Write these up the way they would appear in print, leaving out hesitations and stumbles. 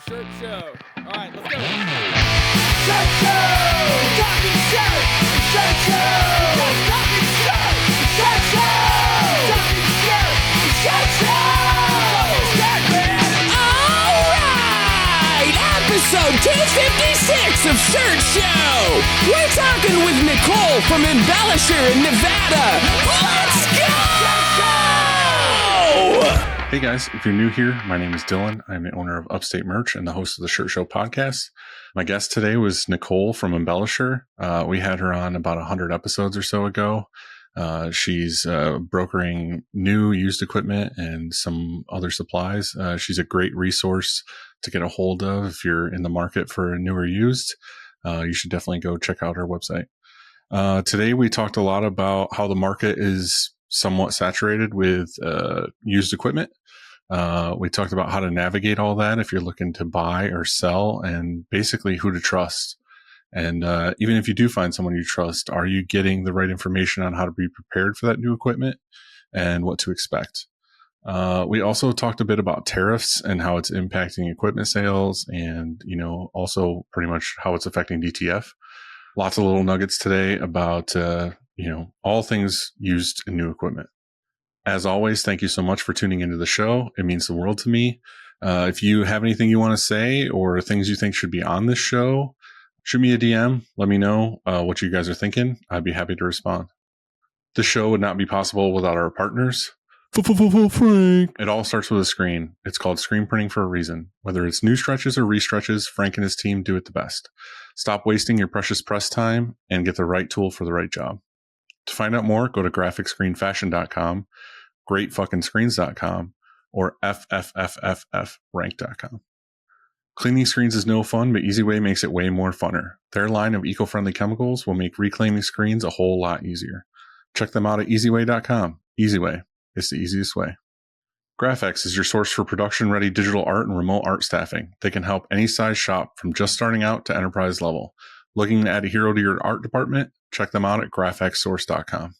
Shirt show. All right, let's go. Shirt show! Talking shirt! Shirt show! Talking shirt! Shirt show! Talking shirt! Shirt show! Shirt man! All right! Episode 256 of Shirt Show! We're talking with Nicole from Embellishr in Nevada. Let's go! Hey guys, if you're new here, my name is Dylan. I'm the owner of Upstate Merch and the host of the Shirt Show podcast. My guest today was Nicole from Embellishr. We had her on about 100 episodes or so ago. She's brokering new used equipment and some other supplies. She's a great resource to get a hold of if you're in the market for a new or used. You should definitely go check out her website. Today we talked a lot about how the market is somewhat saturated with used equipment. We talked about how to navigate all that if you're looking to buy or sell, and basically who to trust. And even if you do find someone you trust, are you getting the right information on how to be prepared for that new equipment and what to expect? We also talked a bit about tariffs and how it's impacting equipment sales, and also pretty much how it's affecting DTF. Lots of little nuggets today about all things used in new equipment. As always, thank you so much for tuning into the show. It means the world to me. If you have anything you want to say or things you think should be on this show, shoot me a DM. Let me know what you guys are thinking. I'd be happy to respond. The show would not be possible without our partners. Frank. It all starts with a screen. It's called screen printing for a reason. Whether it's new stretches or restretches, Frank and his team do it the best. Stop wasting your precious press time and get the right tool for the right job. To find out more, go to graphicscreenfashion.com, greatfuckingscreens.com, or ffffrank.com. Cleaning screens is no fun, but EasyWay makes it way more funner. Their line of eco-friendly chemicals will make reclaiming screens a whole lot easier. Check them out at easyway.com. EasyWay. It's the easiest way. Graphics is your source for production-ready digital art and remote art staffing. They can help any size shop from just starting out to enterprise level. Looking to add a hero to your art department? Check them out at graphxsource.com.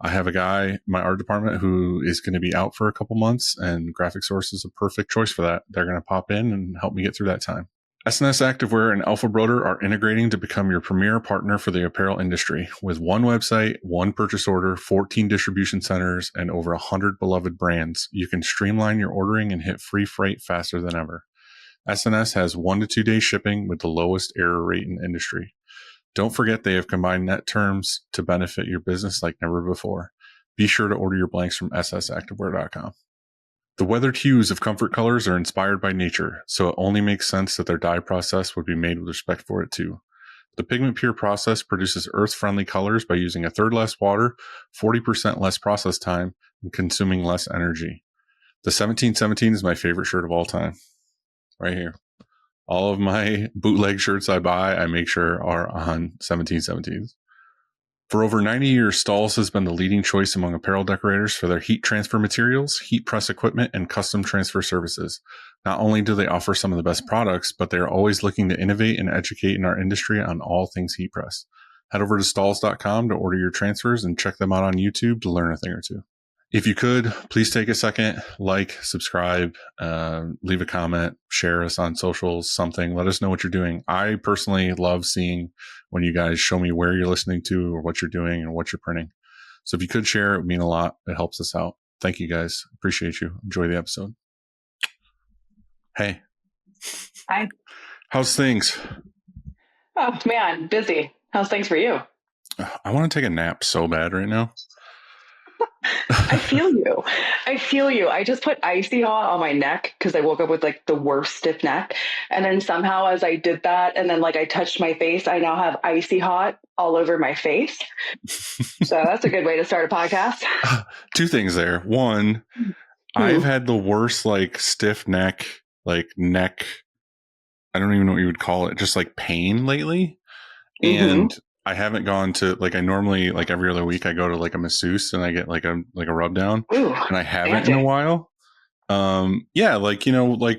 I have a guy in my art department who is going to be out for a couple months, and Graphic Source is a perfect choice for that. They're going to pop in and help me get through that time. SNS Activewear and Alpha Broder are integrating to become your premier partner for the apparel industry. With one website, one purchase order, 14 distribution centers, and over 100 beloved brands, you can streamline your ordering and hit free freight faster than ever. SNS has 1 to 2 day shipping with the lowest error rate in the industry. Don't forget they have combined net terms to benefit your business like never before. Be sure to order your blanks from ssactivewear.com. The weathered hues of Comfort Colors are inspired by nature, so it only makes sense that their dye process would be made with respect for it too. The Pigment Pure process produces earth-friendly colors by using a third less water, 40% less process time, and consuming less energy. The 1717 is my favorite shirt of all time. Right here. All of my bootleg shirts I buy, I make sure are on 1717s. For over 90 years, Stahls has been the leading choice among apparel decorators for their heat transfer materials, heat press equipment, and custom transfer services. Not only do they offer some of the best products, but they are always looking to innovate and educate in our industry on all things heat press. Head over to stahls.com to order your transfers and check them out on YouTube to learn a thing or two. If you could, please take a second, like, subscribe, leave a comment, share us on socials, something. Let us know what you're doing. I personally love seeing when you guys show me where you're listening to or what you're doing and what you're printing. So if you could share, it would mean a lot. It helps us out. Thank you guys. Appreciate you. Enjoy the episode. Hey. Hi. How's things? Oh, man, busy. How's things for you? I want to take a nap so bad right now. I feel you. I just put Icy Hot on my neck because I woke up with like the worst stiff neck. And then somehow as I did that and then like I touched my face, I now have Icy Hot all over my face. So that's a good way to start a podcast. Two things there. One, I've had the worst like stiff neck, I don't even know what you would call it, just like pain lately. And I haven't gone to I normally every other week I go to like a masseuse and I get like a rub down. Ooh, and I haven't in a while.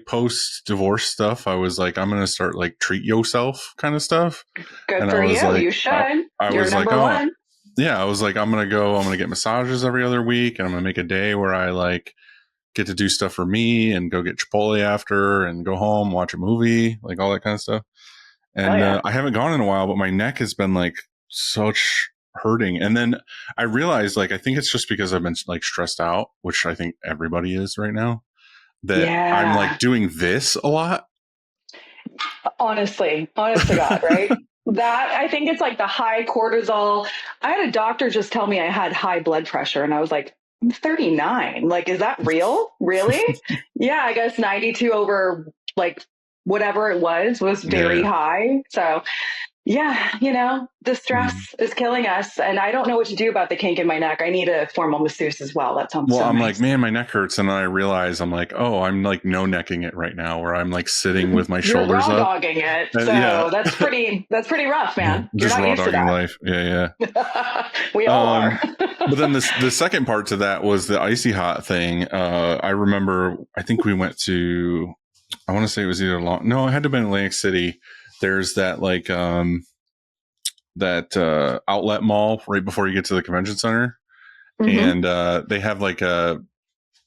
Post divorce stuff. I was like, I'm going to start like treat yourself kind of stuff. Good and for you. Like, you should. You're was number one. Yeah. I was like, I'm going to get massages every other week and I'm going to make a day where I like get to do stuff for me and go get Chipotle after and go home, watch a movie, like all that kind of stuff. And I haven't gone in a while, but my neck has been like such hurting. And then I realized, like, I think it's just because I've been like stressed out, which I think everybody is right now, that I'm like doing this a lot. Honestly, honest to God, right? That I think it's like the high cortisol. I had a doctor just tell me I had high blood pressure, and I was like, I'm 39. Like, is that real? Really? Yeah, I guess 92 over like whatever it was very high. So yeah, you know, the stress is killing us, and I don't know what to do about the kink in my neck. I need a formal masseuse as well. That sounds so I'm nice. like, man, my neck hurts, and then I realize I'm like, oh, I'm like no necking it right now, where I'm like sitting with my shoulders You're raw up. dogging it, so that's pretty rough, man. You're Just not raw used to dogging that. life. Yeah. We all are. But then the second part to that was the icy hot thing. I remember, I think we went to, I want to say it was either no, it had to have been Atlantic City. There's that like that outlet mall right before you get to the convention center, and they have like a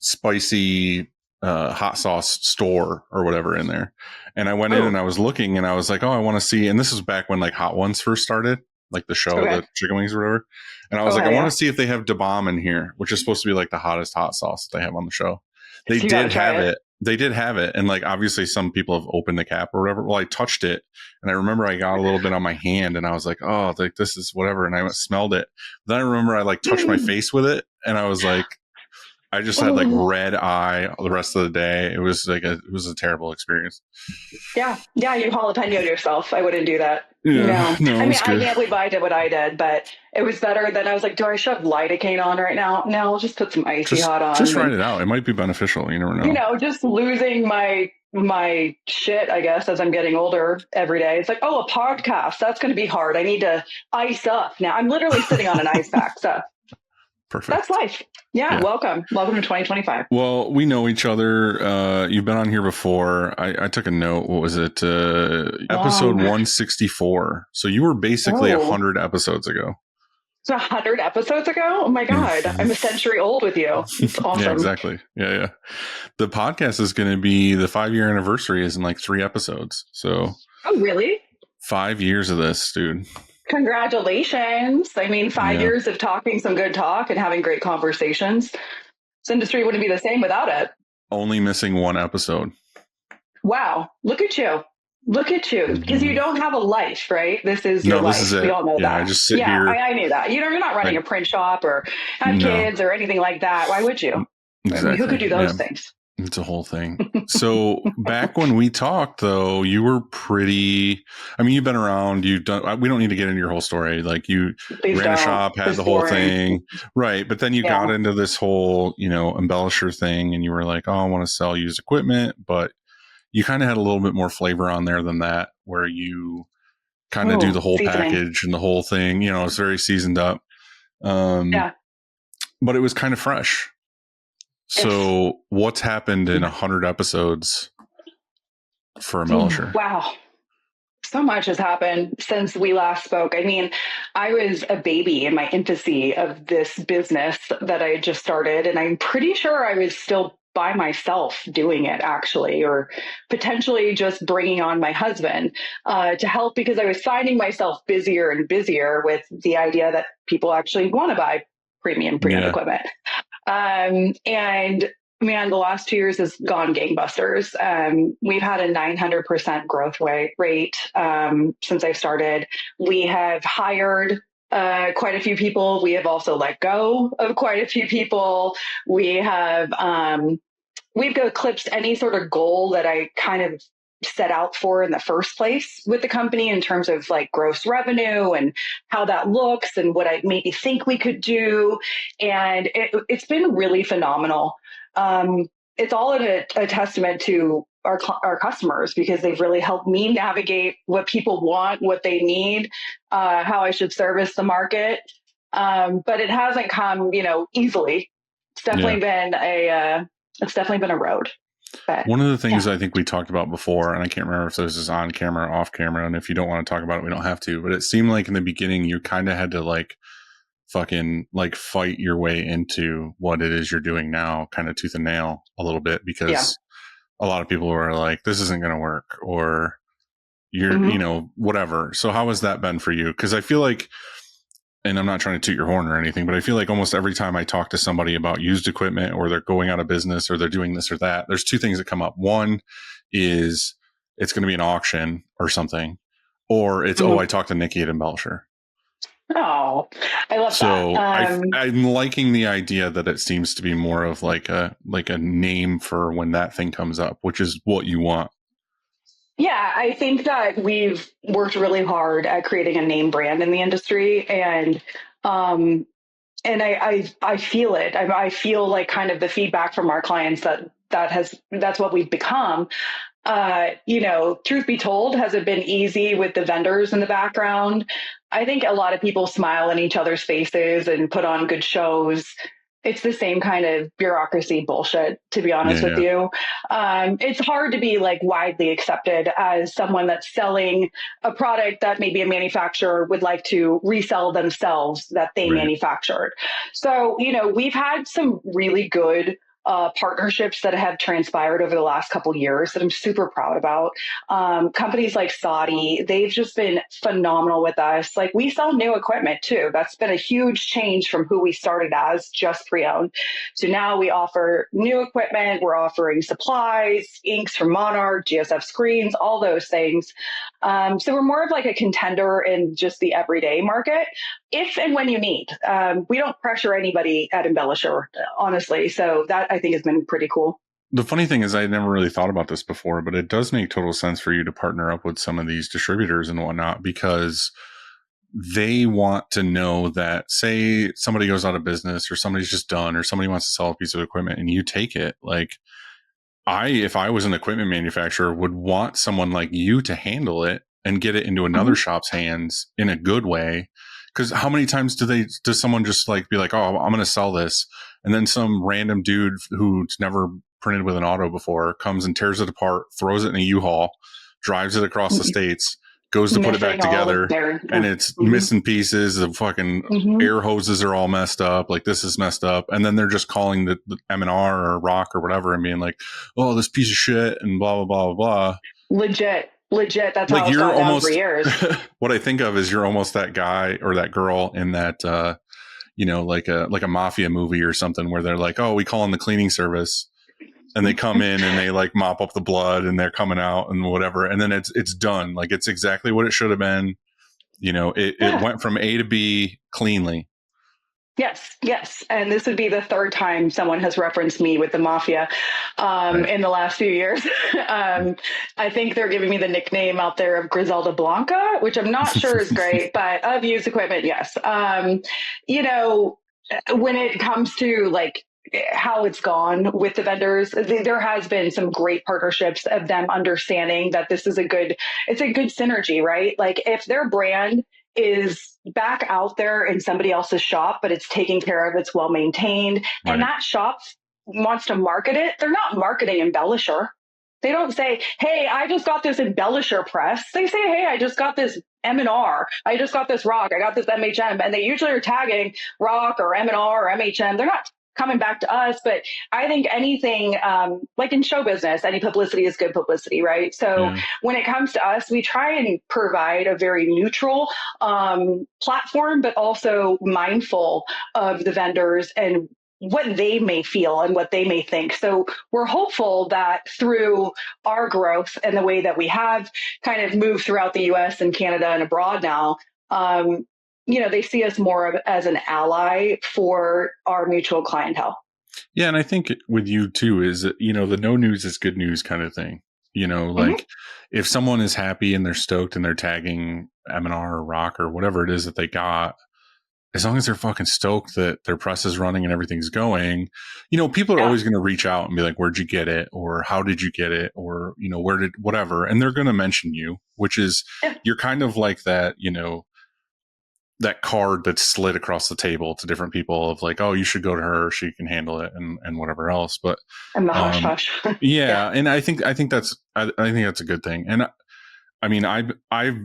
spicy hot sauce store or whatever in there. And I went in and I was looking and I was like, oh, I want to see. And this was back when like Hot Ones first started, like the show, the chicken wings or whatever. And I was like, I want to see if they have Da Bomb in here, which is supposed to be like the hottest hot sauce they have on the show. They did have it. They did have it. And like, obviously some people have opened the cap or whatever. Well, I touched it and I remember I got a little bit on my hand and I was like, oh, like this is whatever. And I smelled it. Then I remember I like touched my face with it and I was like, I just had like red eye the rest of the day. It was like it was a terrible experience. Yeah, you jalapeno yourself. I wouldn't do that. Yeah, no, I mean, I can't believe I did what I did, but it was better than I was like, do I shove lidocaine on right now? No, I'll just put some icy hot on. Just write it out. It might be beneficial. You never know. You know, just losing my shit, I guess, as I'm getting older every day. It's like, oh, a podcast. That's going to be hard. I need to ice up. Now I'm literally sitting on an ice pack. So perfect. That's life. Yeah. Welcome to 2025. Well, we know each other. You've been on here before. I took a note. What was it? Episode 164. So you were basically 100 episodes ago. So 100 episodes ago? Oh my God. I'm a century old with you. It's awesome. Yeah, exactly. Yeah. The podcast is going to be the 5-year anniversary is in like 3 episodes. So. Oh, really? 5 years of this, dude. Congratulations. I mean, 5 years of talking some good talk and having great conversations. This industry wouldn't be the same without it. Only missing 1 episode. Wow. Look at you. Because you don't have a life, right? This is your life. This is it. We all know that. I just sit here. I knew that. You're not running a print shop or have kids or anything like that. Why would you? Exactly. I mean, who could do those things? It's a whole thing. So back when we talked, though, you were pretty. I mean, you've been around. You've done. We don't need to get into your whole story. Like you ran a shop, had the whole thing, right? But then you got into this whole, Embellishr thing, and you were like, "Oh, I want to sell used equipment," but you kind of had a little bit more flavor on there than that, where you kind of do the whole package and the whole thing. It's very seasoned up. But it was kind of fresh. So what's happened in 100 episodes for Embellishr? Wow. So much has happened since we last spoke. I mean, I was a baby in my infancy of this business that I had just started, and I'm pretty sure I was still by myself doing it, actually, or potentially just bringing on my husband to help, because I was finding myself busier and busier with the idea that people actually want to buy premium equipment. And man, the last 2 years has gone gangbusters. We've had a 900% growth rate since I started. We have hired quite a few people. We have also let go of quite a few people. We have we've eclipsed any sort of goal that I kind of set out for in the first place with the company in terms of like gross revenue and how that looks and what I maybe think we could do. And it's been really phenomenal. It's all a testament to our customers, because they've really helped me navigate what people want, what they need, how I should service the market. But it hasn't come, easily. It's definitely been a road. But, one of the things I think we talked about before, and I can't remember if this is on camera or off camera, and if you don't want to talk about it, we don't have to, but it seemed like in the beginning you kind of had to like fucking like fight your way into what it is you're doing now, kind of tooth and nail a little bit, because a lot of people are like, this isn't going to work, or you're, Mhm. you know, whatever. So how has that been for you? Because I feel like, and I'm not trying to toot your horn or anything, but I feel like almost every time I talk to somebody about used equipment, or they're going out of business, or they're doing this or that, there's two things that come up. One is it's going to be an auction or something, or it's, oh, Mhm. I talked to Nikki at Embellishr. Oh, I love So that. I'm liking the idea that it seems to be more of like a name for when that thing comes up, which is what you want. Yeah, I think that we've worked really hard at creating a name brand in the industry, um, and I feel it. I feel like kind of the feedback from our clients that's what we've become. Truth be told, has it been easy with the vendors in the background? I think a lot of people smile in each other's faces and put on good shows. It's the same kind of bureaucracy bullshit, to be honest with Yeah. you. It's hard to be like widely accepted as someone that's selling a product that maybe a manufacturer would like to resell themselves that they Right. manufactured. So, we've had some really good partnerships that have transpired over the last couple of years that I'm super proud about. Companies like Saudi, they've just been phenomenal with us. Like, we sell new equipment too. That's been a huge change from who we started as, just pre-owned. So now we offer new equipment. We're offering supplies, inks from Monarch, GSF screens, all those things. So we're more of like a contender in just the everyday market, if and when you need. We don't pressure anybody at Embellishr, honestly. So that I think has been pretty cool. The funny thing is, I never really thought about this before, but it does make total sense for you to partner up with some of these distributors and whatnot, because they want to know that, say somebody goes out of business, or somebody's just done, or somebody wants to sell a piece of equipment and you take it. Like, if I was an equipment manufacturer, would want someone like you to handle it and get it into another shop's hands in a good way. Because how many times does someone just like be like, oh, I'm going to sell this, and then some random dude who's never printed with an auto before comes and tears it apart, throws it in a U-Haul, drives it across the states, goes to put it back Missing all of together, their and it's missing pieces. The fucking air hoses are all messed up. Like, this is messed up. And then they're just calling the M&R or Rock or whatever and being like, oh, this piece of shit, and blah, blah, blah, blah. legit. That's Like, how it's you're gone down for almost, years. what I think of is you're almost that guy or that girl in that, like a mafia movie or something, where they're like, oh, we call in the cleaning service, and they come in and they like mop up the blood, and they're coming out and whatever. And then it's done. Like, it's exactly what it should have been. It went from A to B cleanly. Yes. And this would be the third time someone has referenced me with the mafia in the last few years. I think they're giving me the nickname out there of Griselda Blanca, which I'm not sure is great, but of used equipment, yes. When it comes to like how it's gone with the vendors, there has been some great partnerships of them understanding that it's a good synergy, right? Like, if their brand is back out there in somebody else's shop, but it's taken care of, it's well maintained, and that shop wants to market it, they're not marketing Embellishr. They don't say, hey, I just got this Embellishr press. They say, hey, I just got this M&R. I just got this Rock. I got this MHM. And they usually are tagging Rock or M&R or MHM. They're not coming back to us. But I think anything, like in show business, any publicity is good publicity, right? So when it comes to us, we try and provide a very neutral platform, but also mindful of the vendors and what they may feel and what they may think. So we're hopeful that through our growth and the way that we have kind of moved throughout the US and Canada and abroad now, they see us more as an ally for our mutual clientele. Yeah. And I think with you too is, the no news is good news kind of thing. Like, if someone is happy and they're stoked and they're tagging M&R or Rock or whatever it is that they got, as long as they're fucking stoked that their press is running and everything's going, people are always going to reach out and be like, where'd you get it? Or how did you get it? Or, where did whatever? And they're going to mention you, which is, you're kind of like that, that card that's slid across the table to different people of like, oh, you should go to her. She can handle it and whatever else. But, and the hush hush. Yeah. And I think that's a good thing. And I mean, I've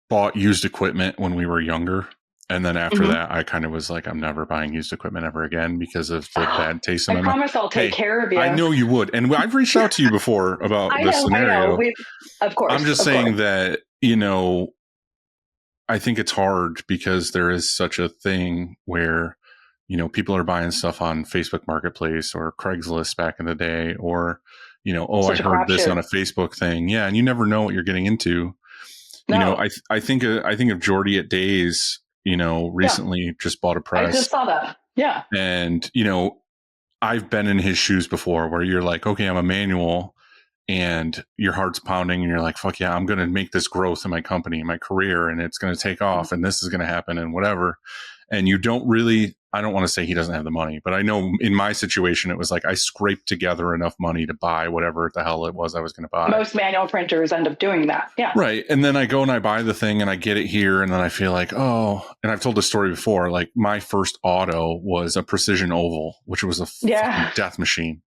bought used equipment when we were younger. And then after that, I kind of was like, I'm never buying used equipment ever again because of the bad taste in I my mouth. promise I'll take care of you. I know you would. And I've reached out to you before about I this know. scenario. Of course. I'm just saying that, I think it's hard because there is such a thing where, people are buying stuff on Facebook Marketplace or Craigslist back in the day, or, I heard this on a Facebook thing. Yeah. And you never know what you're getting into. No. I think of Jordy at Days, recently just bought a press. I just saw that. Yeah. And, I've been in his shoes before where you're like, okay, I'm a manual and your heart's pounding and you're like, fuck yeah, I'm going to make this growth in my company, my career, and it's going to take off and this is going to happen and whatever. And you don't really, I don't want to say he doesn't have the money, but I know in my situation, it was like I scraped together enough money to buy whatever the hell it was I was going to buy. Most manual printers end up doing that. Yeah. Right. And then I go and I buy the thing and I get it here. And then I feel like, oh, and I've told this story before, like my first auto was a precision oval, which was a fucking death machine.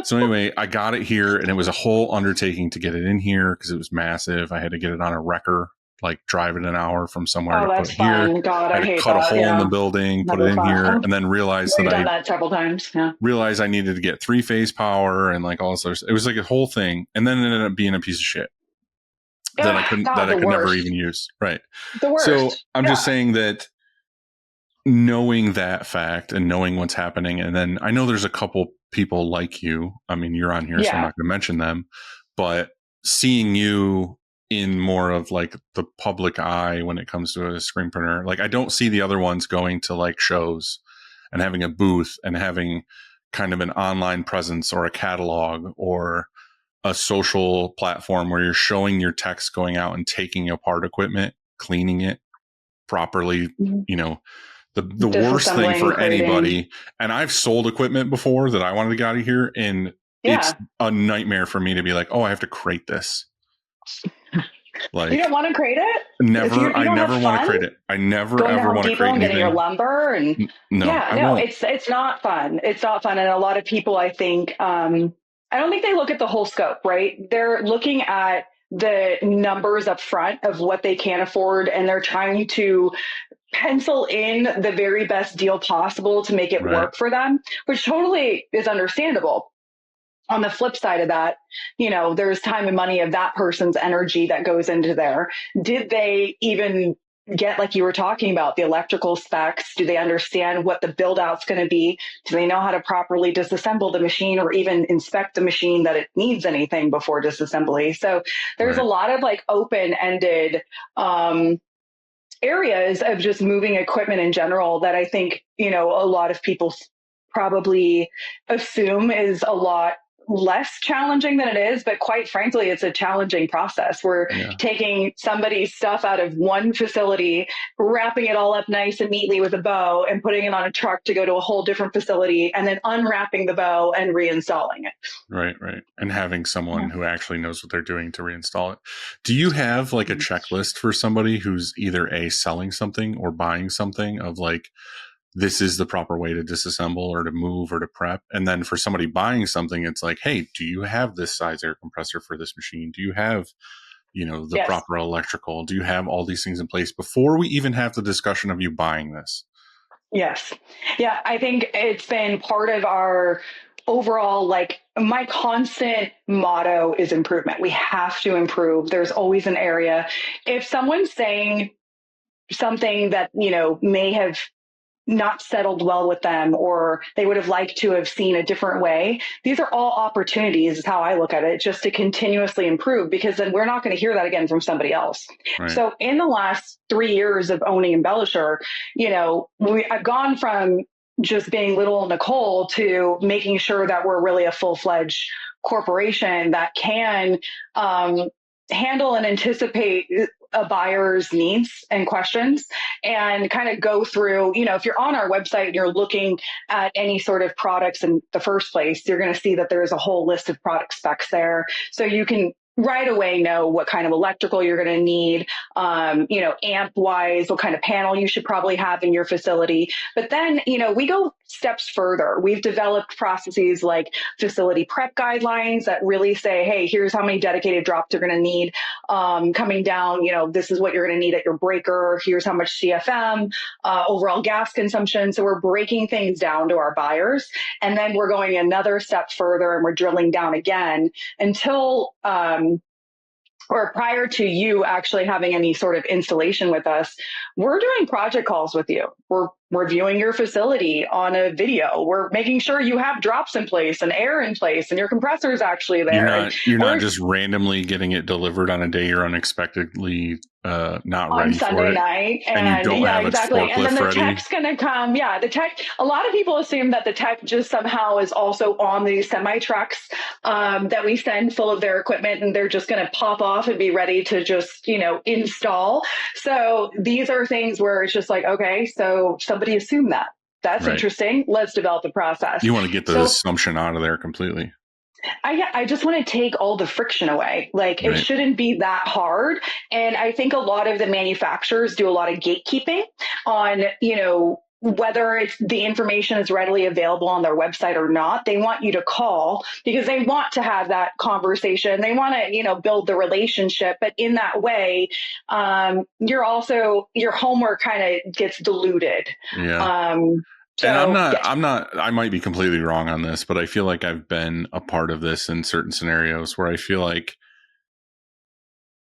So anyway, I got it here and it was a whole undertaking to get it in here because it was massive. I had to get it on a wrecker, like drive it an hour from somewhere to put it here. God, I hate cut that. a hole in the building, put it in here, and then realize We've done that several times. Yeah. Realized I needed to get 3-phase power and like all this other stuff. It was like a whole thing, and then it ended up being a piece of shit that I couldn't, that I could never even use. Right. The worst. So I'm just saying that knowing that fact and knowing what's happening, and then I know there's a couple people like you. I mean, you're on here, so I'm not going to mention them, but seeing you in more of like the public eye when it comes to a screen printer, like I don't see the other ones going to like shows and having a booth and having kind of an online presence or a catalog or a social platform where you're showing your techs going out and taking apart equipment, cleaning it properly, the worst thing for anybody. And I've sold equipment before that I wanted to get out of here, and it's a nightmare for me to be like, oh, I have to crate this. Like, you don't want to crate it? Never. I never want to crate it. I never ever want to crate anything. Getting your lumber and it's not fun. It's not fun, and a lot of people, I think, I don't think they look at the whole scope. Right? They're looking at the numbers up front of what they can afford, and they're trying to pencil in the very best deal possible to make it work for them, which totally is understandable. On the flip side of that, there's time and money of that person's energy that goes into there. Did they even get, like you were talking about, the electrical specs? Do they understand what the build out's going to be? Do they know how to properly disassemble the machine or even inspect the machine that it needs anything before disassembly? So there's a lot of like open-ended, areas of just moving equipment in general that I think, a lot of people probably assume is a lot less challenging than it is, but quite frankly, it's a challenging process. We're taking somebody's stuff out of one facility, wrapping it all up nice and neatly with a bow and putting it on a truck to go to a whole different facility and then unwrapping the bow and reinstalling it. Right. And having someone who actually knows what they're doing to reinstall it. Do you have like a checklist for somebody who's either selling something or buying something of like, this is the proper way to disassemble or to move or to prep? And then for somebody buying something, it's like, hey, do you have this size air compressor for this machine? Do you have, the proper electrical? Do you have all these things in place before we even have the discussion of you buying this? Yes. Yeah. I think it's been part of our overall, like my constant motto is improvement. We have to improve. There's always an area. If someone's saying something that, may have not settled well with them, or they would have liked to have seen a different way, these are all opportunities, is how I look at it, just to continuously improve, because then we're not going to hear that again from somebody else. Right. So in the last 3 years of owning Embellishr, I've gone from just being little Nicole to making sure that we're really a full-fledged corporation that can handle and anticipate a buyer's needs and questions, and kind of go through, if you're on our website and you're looking at any sort of products in the first place, you're going to see that there's a whole list of product specs there. So you can right away know what kind of electrical you're going to need, amp wise, what kind of panel you should probably have in your facility. But then, we go steps further. We've developed processes like facility prep guidelines that really say, hey, here's how many dedicated drops you're going to need. coming down, this is what you're going to need at your breaker. Here's how much CFM, overall gas consumption. So we're breaking things down to our buyers. And then we're going another step further and we're drilling down again until, or prior to you actually having any sort of installation with us, we're doing project calls with you. We're reviewing your facility on a video. We're making sure you have drops in place and air in place and your compressor is actually there. You're not just randomly getting it delivered on a day you're unexpectedly not on ready Sunday for it. night. And you don't have exactly. a And then forklift the ready. tech's going to come. Yeah, the tech, a lot of people assume that the tech just somehow is also on these semi trucks that we send full of their equipment and they're just going to pop off and be ready to just, install. So these are things where it's just like, okay, so somebody assumed that. That's Right. Interesting. Let's develop the process. You want to get the assumption out of there completely. I just want to take all the friction away. Like Right. It shouldn't be that hard. And I think a lot of the manufacturers do a lot of gatekeeping on, whether it's the information is readily available on their website or not. They want you to call because they want to have that conversation. They want to, build the relationship. But in that way, your homework kind of gets diluted. Yeah. So, and I might be completely wrong on this, but I feel like I've been a part of this in certain scenarios where I feel like,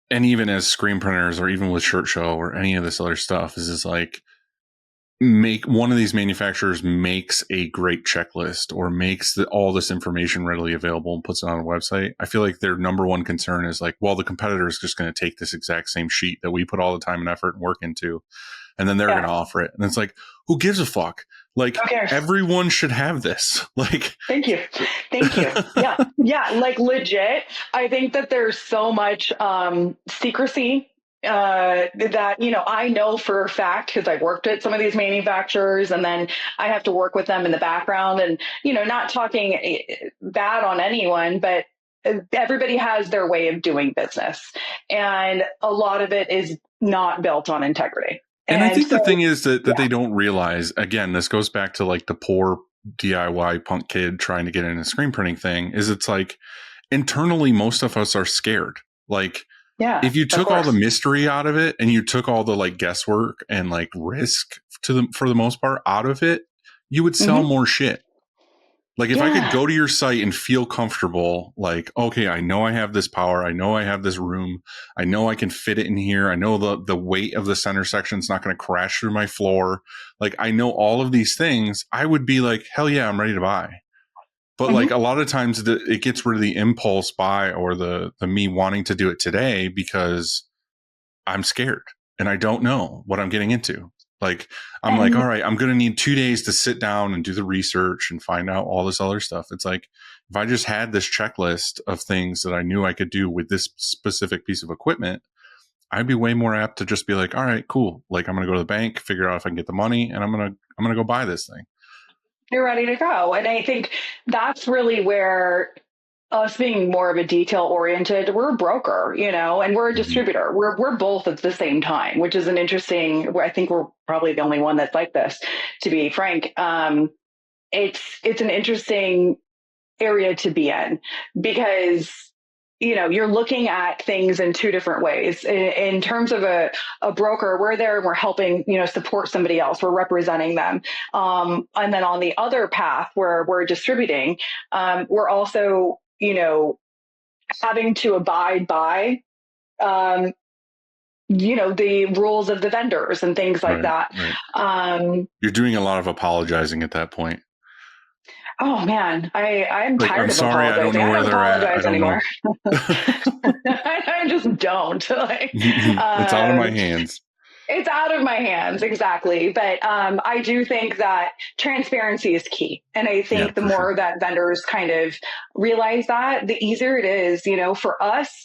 and even as screen printers or even with Shirt Show or any of this other stuff, is like, one of these manufacturers makes a great checklist or makes all this information readily available and puts it on a website. I feel like their number one concern is like, well, the competitor is just going to take this exact same sheet that we put all the time and effort and work into, and then they're going to offer it. And it's like, who gives a fuck? Like, everyone should have this. Like, Thank you. Yeah. Like legit. I think that there's so much secrecy that, I know for a fact because I worked at some of these manufacturers and then I have to work with them in the background and, not talking bad on anyone, but everybody has their way of doing business. And a lot of it is not built on integrity. And I think the thing is that they don't realize, again, this goes back to like the poor DIY punk kid trying to get in a screen printing thing, is it's like internally, most of us are scared. Like, if you took all the mystery out of it and you took all the like guesswork and like risk for the most part out of it, you would sell more shit. Like if I could go to your site and feel comfortable, like, okay, I know I have this power. I know I have this room. I know I can fit it in here. I know the weight of the center section is not going to crash through my floor. Like I know all of these things. I would be like, hell yeah, I'm ready to buy. But like a lot of times it gets rid of the impulse buy or the me wanting to do it today because I'm scared and I don't know what I'm getting into. Like, I'm like, all right, I'm going to need 2 days to sit down and do the research and find out all this other stuff. It's like, if I just had this checklist of things that I knew I could do with this specific piece of equipment, I'd be way more apt to just be like, all right, cool. Like I'm going to go to the bank, figure out if I can get the money and I'm going to go buy this thing. You're ready to go. And I think that's really where us being more of a detail oriented, we're a broker, and we're a distributor. We're both at the same time, which is an interesting, I think we're probably the only one that's like this, to be frank. It's an interesting area to be in because, you're looking at things in two different ways. In terms of a broker, we're there and we're helping, support somebody else. We're representing them. And then on the other path where we're distributing, we're also, having to abide by, the rules of the vendors and things like that. Right. You're doing a lot of apologizing at that point. Oh man, I'm tired I'm of sorry, apologizing. I don't know where they're at. I don't apologize anymore. I just don't. It's out of my hands. It's out of my hands, exactly. But I do think that transparency is key. And I think the more that vendors kind of realize that, the easier it is, for us.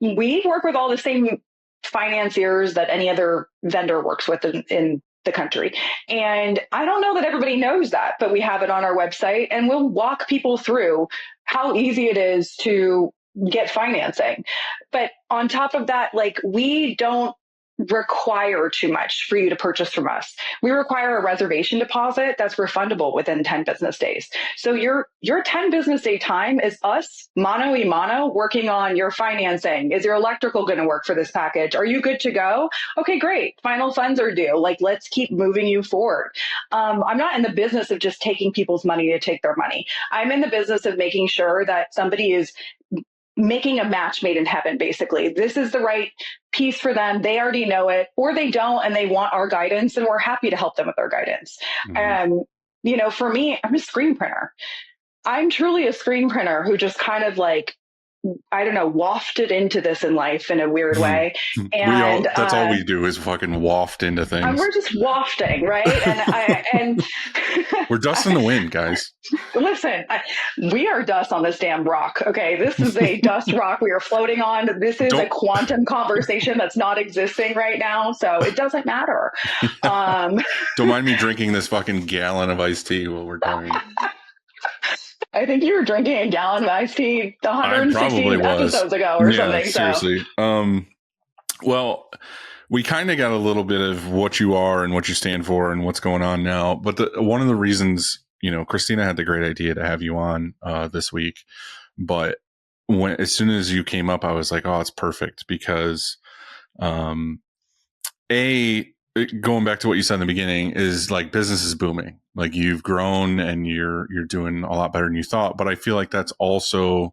We work with all the same financiers that any other vendor works with in the country. And I don't know that everybody knows that, but we have it on our website and we'll walk people through how easy it is to get financing. But on top of that, like we don't require too much for you to purchase from us. We require a reservation deposit that's refundable within 10 business days. So your 10 business day time is us mano a mano working on your financing. Is your electrical going to work for this package? Are you good to go? Okay, great. Final funds are due. Like, let's keep moving you forward. I'm not in the business of just taking people's money to take their money. I'm in the business of making sure that somebody is making a match made in heaven, basically. This is the right piece for them. They already know it, or they don't, and they want our guidance, and we're happy to help them with our guidance. You know, for me, I'm a screen printer. I'm truly a screen printer who just kind of like, I don't know, wafted into this in life in a weird way. And that's all we do is fucking waft into things. we're just wafting, right? And we're dust in the wind, guys. Listen, we are dust on this damn rock. Okay, this is a dust rock we are floating on. This is a quantum conversation that's not existing right now, so it doesn't matter. Don't mind me drinking this fucking gallon of iced tea while we're talking. I think you were drinking a gallon of iced tea 116 episodes ago or something. Seriously. So. Well, we kind of got a little bit of what you are and what you stand for and what's going on now. But one of the reasons, you know, Christina had the great idea to have you on this week. But as soon as you came up, I was like, oh, it's perfect because going back to what you said in the beginning is like business is booming. Like you've grown and you're doing a lot better than you thought. But I feel like that's also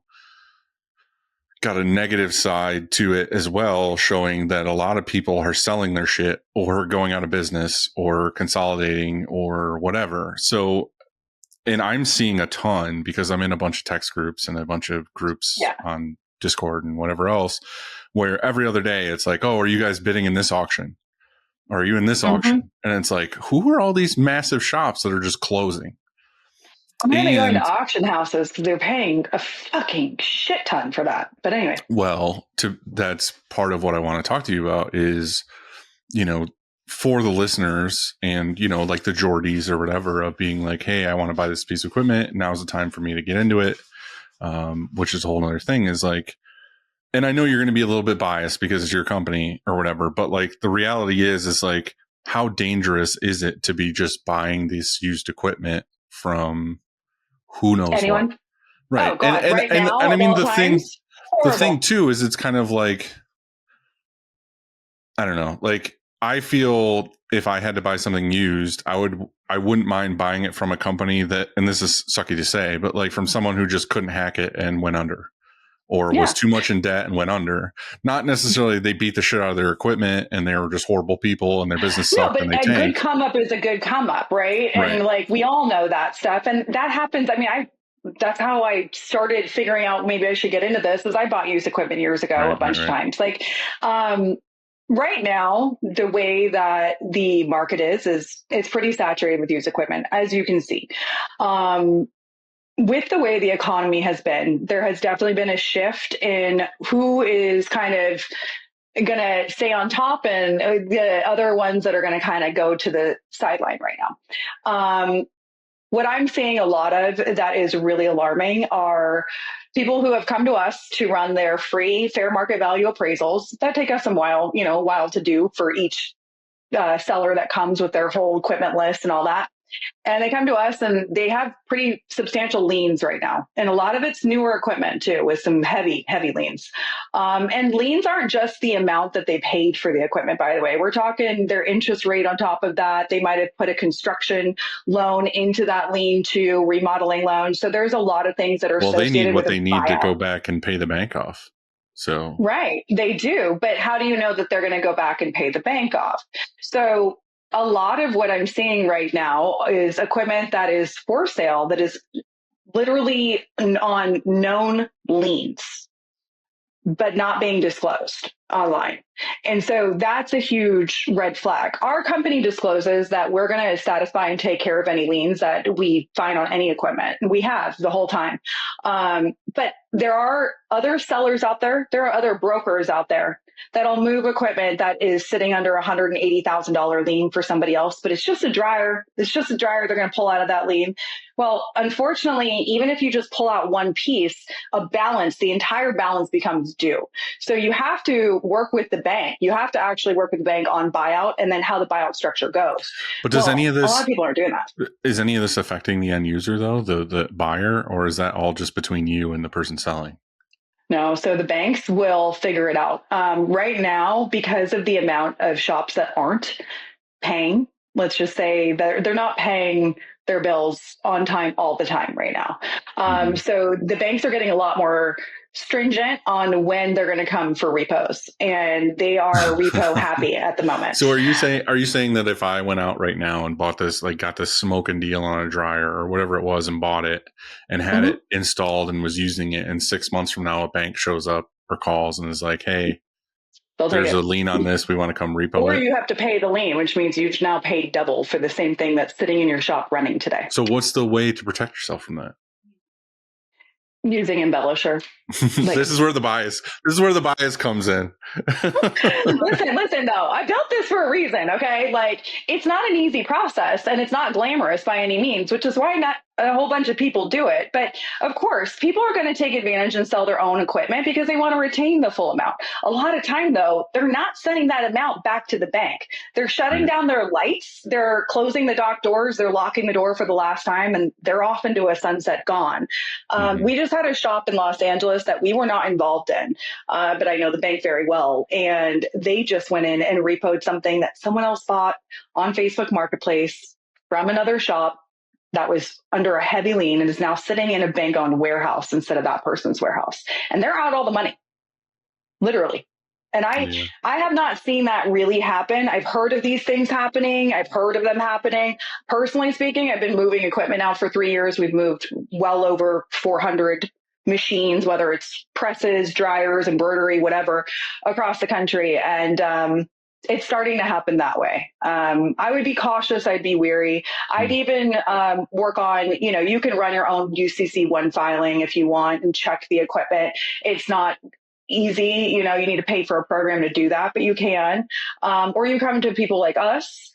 got a negative side to it as well, showing that a lot of people are selling their shit or going out of business or consolidating or whatever. So, and I'm seeing a ton because I'm in a bunch of text groups and a bunch of groups on Discord and whatever else, where every other day it's like, oh, are you guys bidding in this auction? Or are you in this auction? And it's like, who are all these massive shops that are just closing? I'm going to go into auction houses because they're paying a fucking shit ton for that. But anyway. Well, that's part of what I want to talk to you about is, you know, for the listeners and, you know, like the Geordies or whatever of being like, hey, I want to buy this piece of equipment. Now's the time for me to get into it, which is a whole nother thing is like, and I know you're going to be a little bit biased because it's your company or whatever, but like the reality is like, how dangerous is it to be just buying this used equipment from who knows anyone? What? Right. Oh, God. And I mean, the thing too, is it's kind of like, I don't know, like I feel if I had to buy something used, I wouldn't mind buying it from a company that, and this is sucky to say, but like from someone who just couldn't hack it and went under. Or was too much in debt and went under. Not necessarily they beat the shit out of their equipment and they were just horrible people and their business sucked. No, but a good come up is a good come up, right? And like we all know that stuff, and that happens. I mean, that's how I started figuring out maybe I should get into this. Is I bought used equipment years ago a bunch of times. Like right now, the way that the market is it's pretty saturated with used equipment, as you can see. With the way the economy has been, there has definitely been a shift in who is kind of going to stay on top and the other ones that are going to kind of go to the sideline right now. What I'm seeing a lot of that is really alarming are people who have come to us to run their free fair market value appraisals that take us a while to do for each seller that comes with their whole equipment list and all that. And they come to us and they have pretty substantial liens right now. And a lot of it's newer equipment too, with some heavy, heavy liens. And liens aren't just the amount that they paid for the equipment, by the way. We're talking their interest rate on top of that. They might have put a construction loan into that lien too, remodeling loan. So there's a lot of things that are associated with they need to go back and pay the bank off. So right, they do. But how do you know that they're going to go back and pay the bank off? So a lot of what I'm seeing right now is equipment that is for sale that is literally on known liens, but not being disclosed online. And so that's a huge red flag. Our company discloses that we're going to satisfy and take care of any liens that we find on any equipment. And we have the whole time. But there are other sellers out there. There are other brokers out there that'll move equipment that is sitting under $180,000 lien for somebody else, but it's just a dryer. It's just a dryer they're going to pull out of that lien. Well, unfortunately, even if you just pull out one piece, the entire balance becomes due. So you have to work with the bank. You have to actually work with the bank on buyout and then how the buyout structure goes. But does any of this, a lot of people aren't doing that. Is any of this affecting the end user though, the buyer, or is that all just between you and the person selling? No, so the banks will figure it out. Right now, because of the amount of shops that aren't paying, let's just say that they're not paying their bills on time all the time right now. So the banks are getting a lot more stringent on when they're going to come for repos, and they are repo happy at the moment. So are you saying that if I went out right now and bought this, like got this smoking deal on a dryer or whatever it was and bought it and had it installed and was using it, and 6 months from now a bank shows up or calls and is like, hey, there's a lien on this, we want to come repo it? Or you have to pay the lien, which means you've now paid double for the same thing that's sitting in your shop running today. So what's the way to protect yourself from that? Using Embellishr. This is where the bias comes in. listen though, I built this for a reason. Okay. Like, it's not an easy process and it's not glamorous by any means, which is why not a whole bunch of people do it. But of course, people are going to take advantage and sell their own equipment because they want to retain the full amount. A lot of time though, they're not sending that amount back to the bank. They're shutting down their lights. They're closing the dock doors. They're locking the door for the last time, and they're off into a sunset gone. We just had a shop in Los Angeles that we were not involved in, but I know the bank very well. And they just went in and repoed something that someone else bought on Facebook Marketplace from another shop that was under a heavy lien and is now sitting in a bank-owned warehouse instead of that person's warehouse. And they're out all the money, literally. And I have not seen that really happen. I've heard of these things happening. I've heard of them happening. Personally speaking, I've been moving equipment now for 3 years. We've moved well over 400 machines, whether it's presses, dryers, embroidery, whatever, across the country. And it's starting to happen that way. I would be cautious. I'd be wary. I'd even work on, you can run your own UCC1 filing if you want and check the equipment. It's not easy. You need to pay for a program to do that, but you can. Or you come to people like us.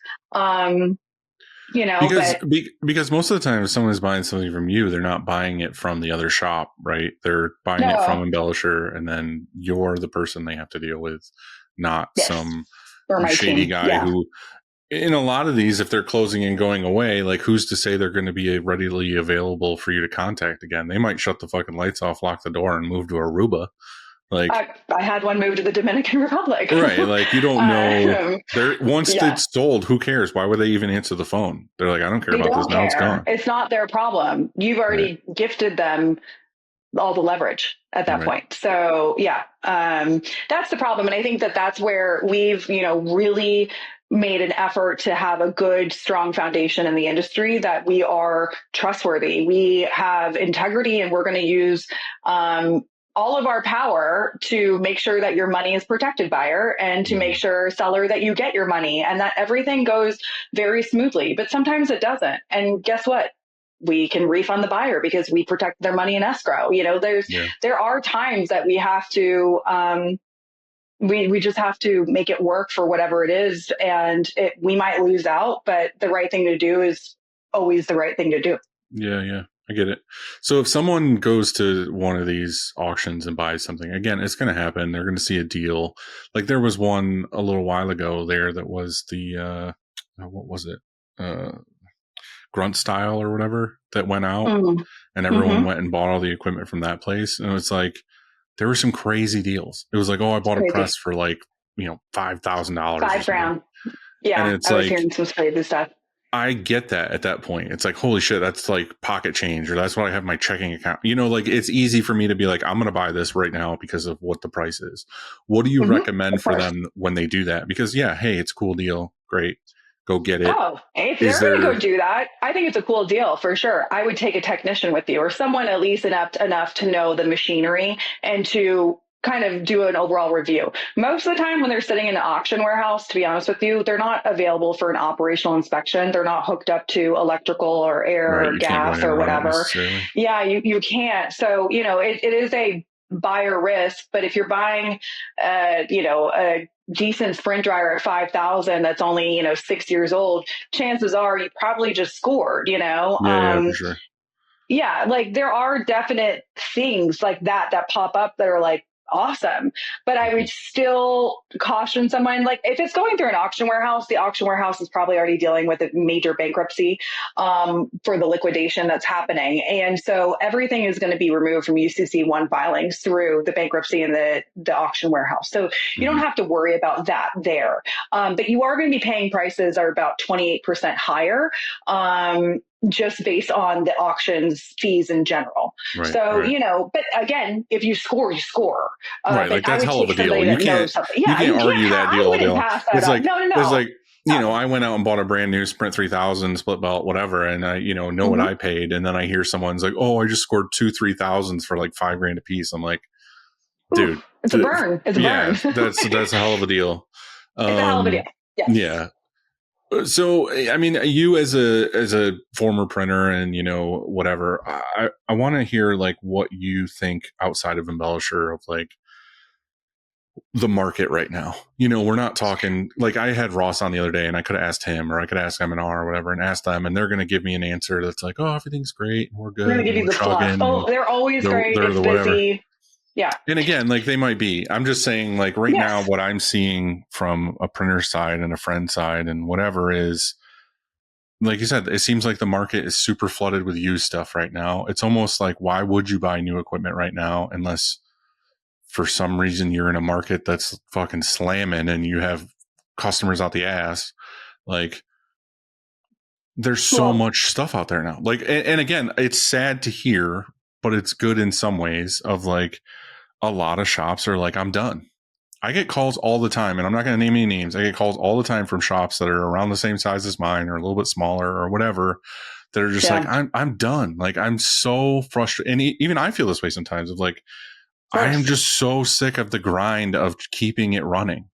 Because most of the time if someone is buying something from you, they're not buying it from the other shop, right? They're buying it from Embellishr, and then you're the person they have to deal with, not some shady guy who, in a lot of these, if they're closing and going away, like, who's to say they're going to be readily available for you to contact again? They might shut the fucking lights off, lock the door, and move to Aruba. Like, I had one move to the Dominican Republic. Right. Like, you don't know. Once it's sold, who cares? Why would they even answer the phone? They're like, I don't care about this. Now it's gone. It's not their problem. You've already gifted them all the leverage at that point. So that's the problem. And I think that that's where we've, really made an effort to have a good, strong foundation in the industry, that we are trustworthy. We have integrity, and we're going to use, all of our power to make sure that your money is protected, buyer, and to make sure, seller, that you get your money and that everything goes very smoothly. But sometimes it doesn't. And guess what? We can refund the buyer because we protect their money in escrow. There are times that we have to, we just have to make it work for whatever it is. And we might lose out, but the right thing to do is always the right thing to do. Yeah. I get it. So if someone goes to one of these auctions and buys something, again, it's going to happen. They're going to see a deal. Like, there was one a little while ago there that was the, what was it? Grunt Style or whatever that went out, and everyone went and bought all the equipment from that place. And it's like, there were some crazy deals. It was like, I bought a press for like, $5,000. $5,000. Yeah. And it's I was hearing some crazy stuff. I get that at that point. It's like, holy shit, that's like pocket change, or that's what I have in my checking account. Like, it's easy for me to be like, I'm going to buy this right now because of what the price is. What do you recommend for them when they do that? Because hey, it's a cool deal. Great. Go get it. Oh, if they're going to go do that, I think it's a cool deal for sure. I would take a technician with you, or someone at least enough to know the machinery and to kind of do an overall review. Most of the time when they're sitting in an auction warehouse, to be honest with you, they're not available for an operational inspection. They're not hooked up to electrical or air or gas or whatever. Yeah, you can't. So, it is a buyer risk. But if you're buying, a decent sprint dryer at 5,000 that's only 6 years old, chances are you probably just scored. Yeah, for sure. Yeah, like there are definite things like that pop up that are like awesome, but I would still caution someone, like if it's going through an auction warehouse, the auction warehouse is probably already dealing with a major bankruptcy for the liquidation that's happening, and so everything is going to be removed from UCC1 filings through the bankruptcy and the auction warehouse. So you don't have to worry about that there, but you are going to be paying prices are about 28% higher. Just based on the auctions fees in general. Right, So, right. But again, if you score, you score. Right, But like I that's would hell of take a deal. somebody You that can't knows something. you Yeah, can't argue that deal I all day wouldn't long. pass that It's up. like No, it's like no. I went out and bought a brand new Sprint 3000 split belt, whatever, and I know what I paid, and then I hear someone's like, "Oh, I just scored 2 3000s for like $5,000 a piece." I'm like, dude, Oof, it's a burn. It's a burn. yeah, that's a hell of a deal. It's a hell of a deal. Yes. Yeah. So, I mean, you as a former printer and whatever, I want to hear like what you think outside of Embellishr of like the market right now. We're not talking like I had Ross on the other day, and I could have asked him, or I could ask M&R or whatever, and ask them, and they're going to give me an answer that's like, "Oh, everything's great, and we're I'm going good, to give and you we're the fluff. chugging, and Oh, they're always great. they're It's the whatever." busy. Yeah. And again, like they might be. I'm just saying, like right now, what I'm seeing from a printer side and a friend side and whatever is, like you said, it seems like the market is super flooded with used stuff right now. It's almost like, why would you buy new equipment right now unless for some reason you're in a market that's fucking slamming and you have customers out the ass? Like, there's so much stuff out there now. Like, and again, it's sad to hear, but it's good in some ways of like a lot of shops are like, I'm done. I get calls all the time, and I'm not going to name any names. I get calls all the time from shops that are around the same size as mine or a little bit smaller or whatever that are just like, I'm done. Like, I'm so frustrated. And even I feel this way sometimes of like, I am just so sick of the grind of keeping it running.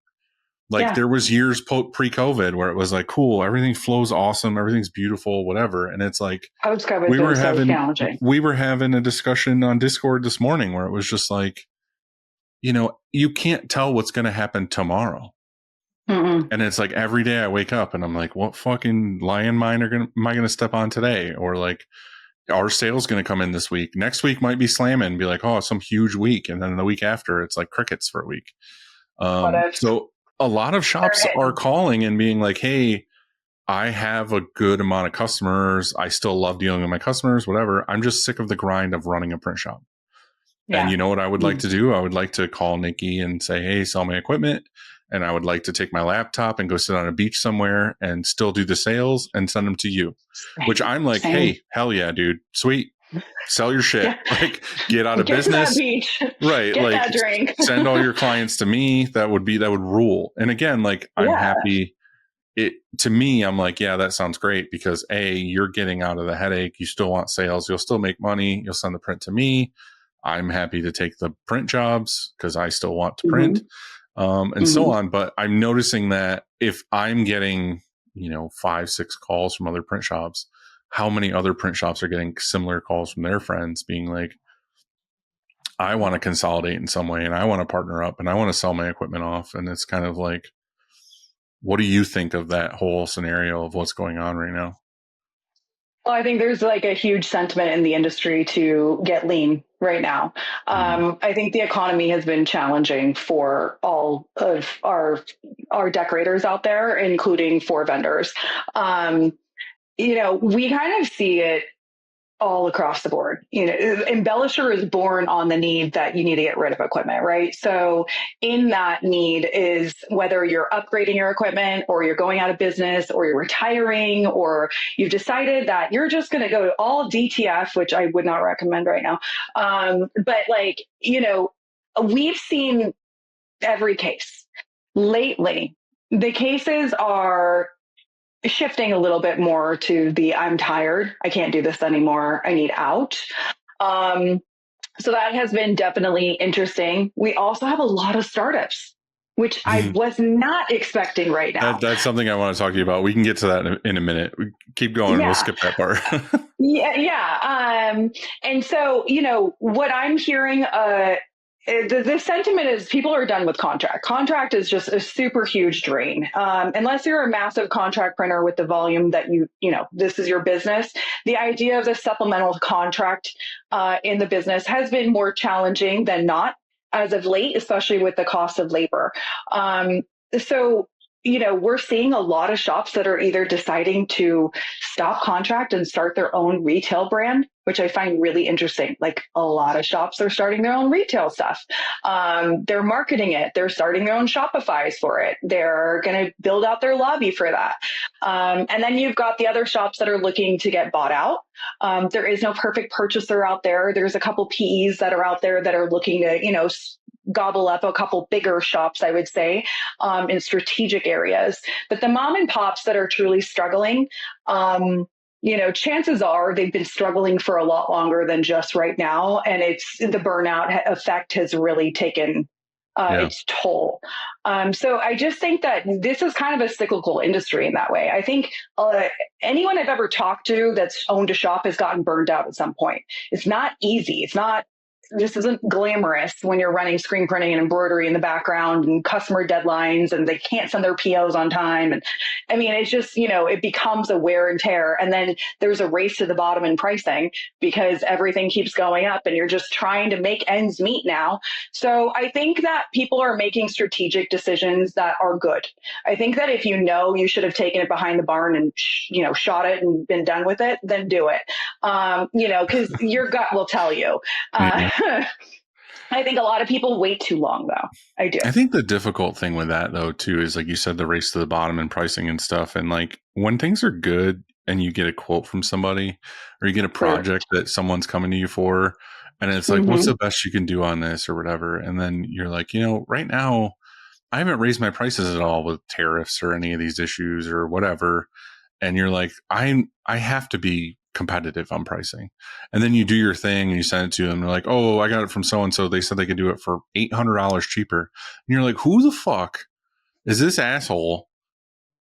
Like there was years pre-COVID where it was like, cool, everything flows awesome, everything's beautiful, whatever. And it's like, we were having a discussion on Discord this morning where it was just like, you can't tell what's going to happen tomorrow. And it's like every day I wake up and I'm like, what fucking landmine am I going to step on today? Or like, our sales going to come in this week. Next week might be slamming and be like, oh, some huge week. And then the week after, it's like crickets for a week. So a lot of shops are calling and being like, hey, I have a good amount of customers. I still love dealing with my customers, whatever. I'm just sick of the grind of running a print shop. Yeah. And you know what I would like to do? I would like to call Nikki and say, hey, sell my equipment. And I would like to take my laptop and go sit on a beach somewhere and still do the sales and send them to you, which I'm like, hey, hell yeah, dude. Sweet. Sell your shit. Like get out of business. To that beach. Right. Get like that drink. Send all your clients to me. That would rule. And again, like I'm happy. To me, I'm like, yeah, that sounds great because you're getting out of the headache. You still want sales. You'll still make money. You'll send the print to me. I'm happy to take the print jobs because I still want to print and so on. But I'm noticing that if I'm getting, 5-6 calls from other print shops, how many other print shops are getting similar calls from their friends being like, I want to consolidate in some way and I want to partner up and I want to sell my equipment off. And it's kind of like, what do you think of that whole scenario of what's going on right now? Well, I think there's like a huge sentiment in the industry to get lean right now. I think the economy has been challenging for all of our decorators out there, including for vendors. We kind of see it all across the board. Embellishr is born on the need that you need to get rid of equipment, right? So in that need is whether you're upgrading your equipment or you're going out of business or you're retiring or you've decided that you're just going to go all DTF, which I would not recommend right now. But we've seen every case lately. The cases are shifting a little bit more to the I'm tired, I can't do this anymore, I need out. So that has been definitely interesting. We also have a lot of startups, which I was not expecting right now. That's something I want to talk to you about. We can get to that in a minute. Keep going. Yeah. We'll skip that part. Yeah. And so, what I'm hearing the sentiment is people are done with contract. Contract is just a super huge drain. Unless you're a massive contract printer with the volume that this is your business. The idea of the supplemental contract in the business has been more challenging than not as of late, especially with the cost of labor. So we're seeing a lot of shops that are either deciding to stop contract and start their own retail brand, which I find really interesting. Like a lot of shops are starting their own retail stuff. They're marketing it. They're starting their own Shopifys for it. They're going to build out their lobby for that. And then you've got the other shops that are looking to get bought out. There is no perfect purchaser out there. There's a couple PEs that are out there that are looking to, gobble up a couple bigger shops, I would say, in strategic areas. But the mom and pops that are truly struggling, chances are they've been struggling for a lot longer than just right now. And the burnout effect has really taken its toll. So I just think that this is kind of a cyclical industry in that way. I think anyone I've ever talked to that's owned a shop has gotten burned out at some point. It's not easy. This isn't glamorous when you're running screen printing and embroidery in the background and customer deadlines and they can't send their POs on time. And I mean, it's just, it becomes a wear and tear. And then there's a race to the bottom in pricing because everything keeps going up and you're just trying to make ends meet now. So I think that people are making strategic decisions that are good. I think that if you should have taken it behind the barn and, shot it and been done with it, then do it. Because your gut will tell you. I think a lot of people wait too long, though. I do. I think the difficult thing with that, though, too, is like you said, the race to the bottom and pricing and stuff. And like when things are good and you get a quote from somebody or you get a project that someone's coming to you for, and it's like, what's the best you can do on this or whatever? And then you're like, right now, I haven't raised my prices at all with tariffs or any of these issues or whatever. And you're like, I have to be competitive on pricing. And then you do your thing and you send it to them. They're like, oh, I got it from so-and-so. They said they could do it for $800 cheaper. And you're like, who the fuck is this asshole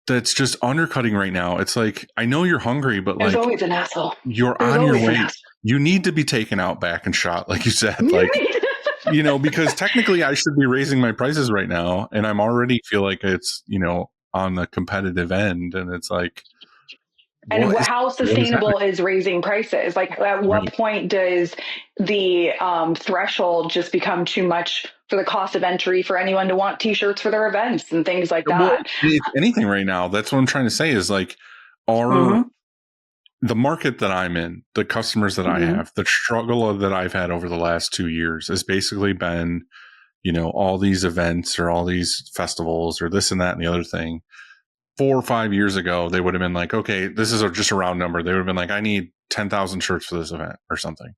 that's just undercutting right now? It's like, I know you're hungry, but There's like always an asshole. You're on your way. You need to be taken out back and shot, like you said. Like, because technically I should be raising my prices right now. And I'm already feel like it's, on the competitive end. And it's like, and how sustainable is raising prices? Like, at what point does the threshold just become too much for the cost of entry for anyone to want T-shirts for their events and things like that? Well, it's anything right now. That's what I'm trying to say is like, the market that I'm in, the customers that I have, the struggle that I've had over the last 2 years has basically been, all these events or all these festivals or this and that and the other thing. 4 or 5 years ago, they would have been like, okay, this is just a round number. They would have been like, I need 10,000 shirts for this event or something.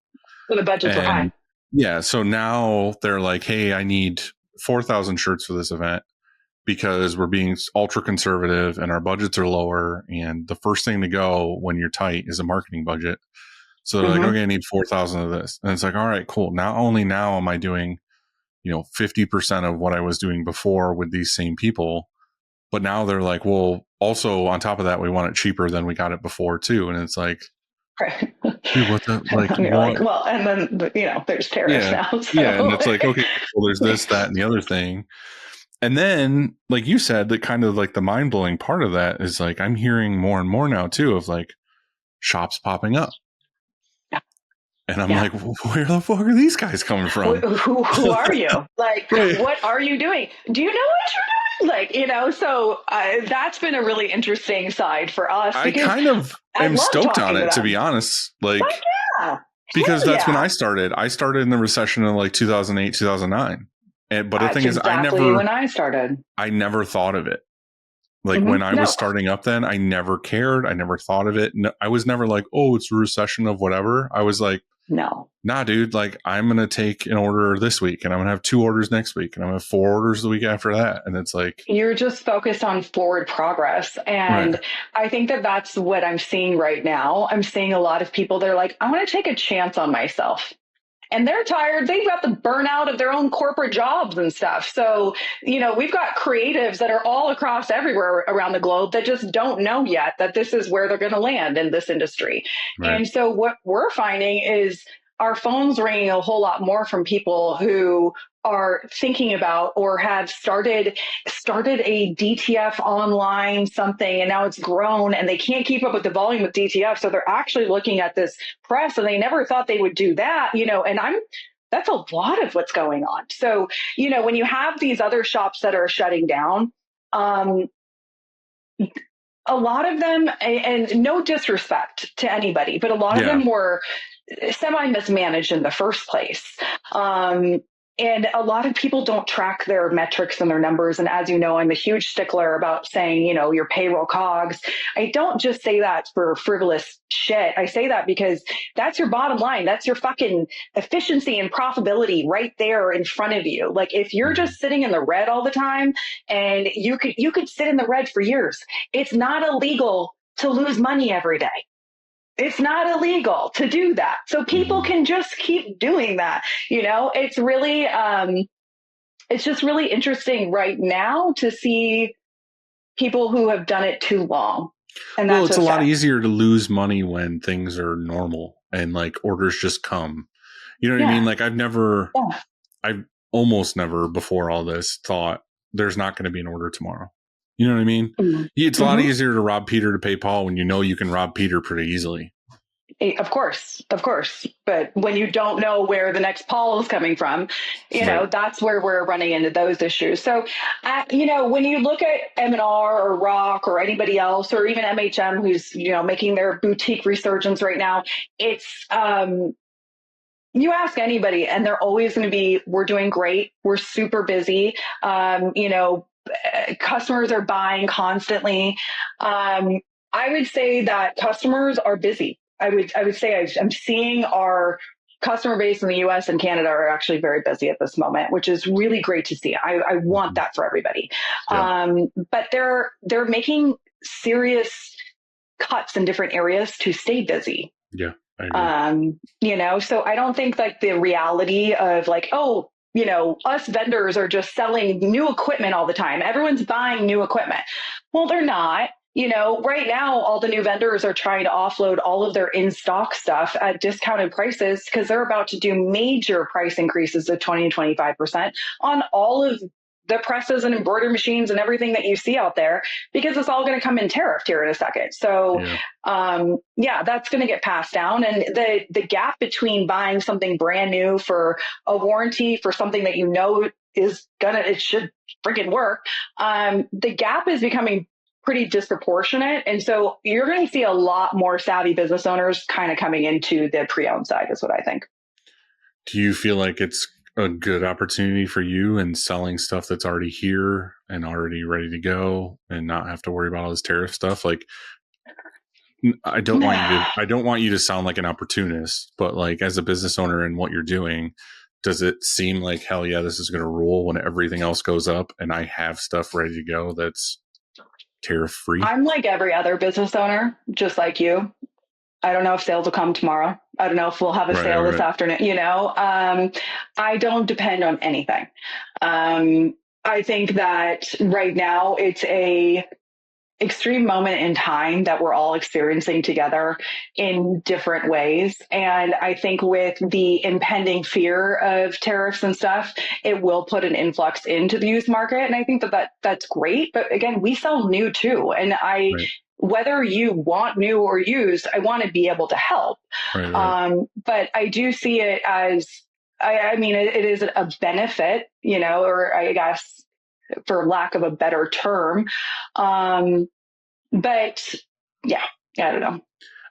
So the budgets were high. Yeah. So now they're like, hey, I need 4,000 shirts for this event because we're being ultra conservative and our budgets are lower. And the first thing to go when you're tight is a marketing budget. So they're like, okay, I need 4,000 of this. And it's like, all right, cool. Not only now am I doing, 50% of what I was doing before with these same people, but now they're like, well, also on top of that, we want it cheaper than we got it before too. And it's like, dude, what the, like, like, well, and then, there's tariffs now. So. Yeah. And it's like, okay, well, there's this, that, and the other thing. And then, like you said, that kind of like the mind blowing part of that is like, I'm hearing more and more now too, of like shops popping up. And I'm like, where the fuck are these guys coming from? Who are you? Like, what are you doing? Do you know what you're doing? Like, so that's been a really interesting side for us. I kind of am stoked on it, to be honest. Like, because that's when I started. I started in the recession of like 2008, 2009. But the thing is, when I started, I never thought of it. Like when I was starting up then, I never cared. I never thought of it. No, I was never like, oh, it's a recession of whatever. I was like, nah, dude, like I'm going to take an order this week and I'm going to have 2 orders next week and I'm going to have 4 orders the week after that. And it's like, you're just focused on forward progress. And I think that that's what I'm seeing right now. I'm seeing a lot of people that are like, I want to take a chance on myself. And they're tired. They've got the burnout of their own corporate jobs and stuff. So, we've got creatives that are all across everywhere around the globe that just don't know yet that this is where they're going to land in this industry. And so what we're finding is our phones ringing a whole lot more from people who are thinking about or have started a DTF online something, and now it's grown and they can't keep up with the volume of DTF. So they're actually looking at this press, and they never thought they would do that, and that's a lot of what's going on. So, when you have these other shops that are shutting down, a lot of them, and no disrespect to anybody, but a lot of them were semi mismanaged in the first place. And a lot of people don't track their metrics and their numbers. And as you know, I'm a huge stickler about saying, your payroll COGS. I don't just say that for frivolous shit. I say that because that's your bottom line. That's your fucking efficiency and profitability right there in front of you. Like if you're just sitting in the red all the time, and you could sit in the red for years. It's not illegal to lose money every day. It's not illegal to do that. So people can just keep doing that. It's really, it's just really interesting right now to see people who have done it too long. And well, it's a lot easier to lose money when things are normal and like orders just come. You know what I mean? Like I've almost never before all this thought there's not going to be an order tomorrow. You know what I mean? It's a lot easier to rob Peter to pay Paul when you can rob Peter pretty easily. Of course. But when you don't know where the next Paul is coming from, that's where we're running into those issues. So, when you look at M&R or Rock or anybody else, or even MHM, who's, making their boutique resurgence right now, it's, you ask anybody and they're always going to be, we're doing great. We're super busy. Customers are buying constantly. I would say that customers are busy. I would say I'm seeing our customer base in the US and Canada are actually very busy at this moment, which is really great to see. I want that for everybody. But they're making serious cuts in different areas to stay busy. Yeah. I agree. So I don't think like the reality of like, us vendors are just selling new equipment all the time. Everyone's buying new equipment. Well, they're not. Right now, all the new vendors are trying to offload all of their in-stock stuff at discounted prices because they're about to do major price increases of 20 to 25% on all of the presses and embroidery machines and everything that you see out there, because it's all going to come in tariffed here in a second. So, that's going to get passed down. And the gap between buying something brand new for a warranty for something that it should freaking work. The gap is becoming pretty disproportionate. And so you're going to see a lot more savvy business owners kind of coming into the pre-owned side is what I think. Do you feel like it's a good opportunity for you in selling stuff that's already here and already ready to go and not have to worry about all this tariff stuff? Like, I don't want you to sound like an opportunist, but like as a business owner and what you're doing, does it seem like, hell yeah, this is going to rule when everything else goes up and I have stuff ready to go that's tariff free? I'm like every other business owner, just like you. I don't know if sales will come tomorrow. I don't know if we'll have a sale this afternoon. I don't depend on anything. I think that right now it's a extreme moment in time that we're all experiencing together in different ways. And I think with the impending fear of tariffs and stuff, it will put an influx into the used market. And I think that's great. But again, we sell new too. And whether you want new or used, I want to be able to help. But I do see it as, it is a benefit, or I guess for lack of a better term. But I don't know.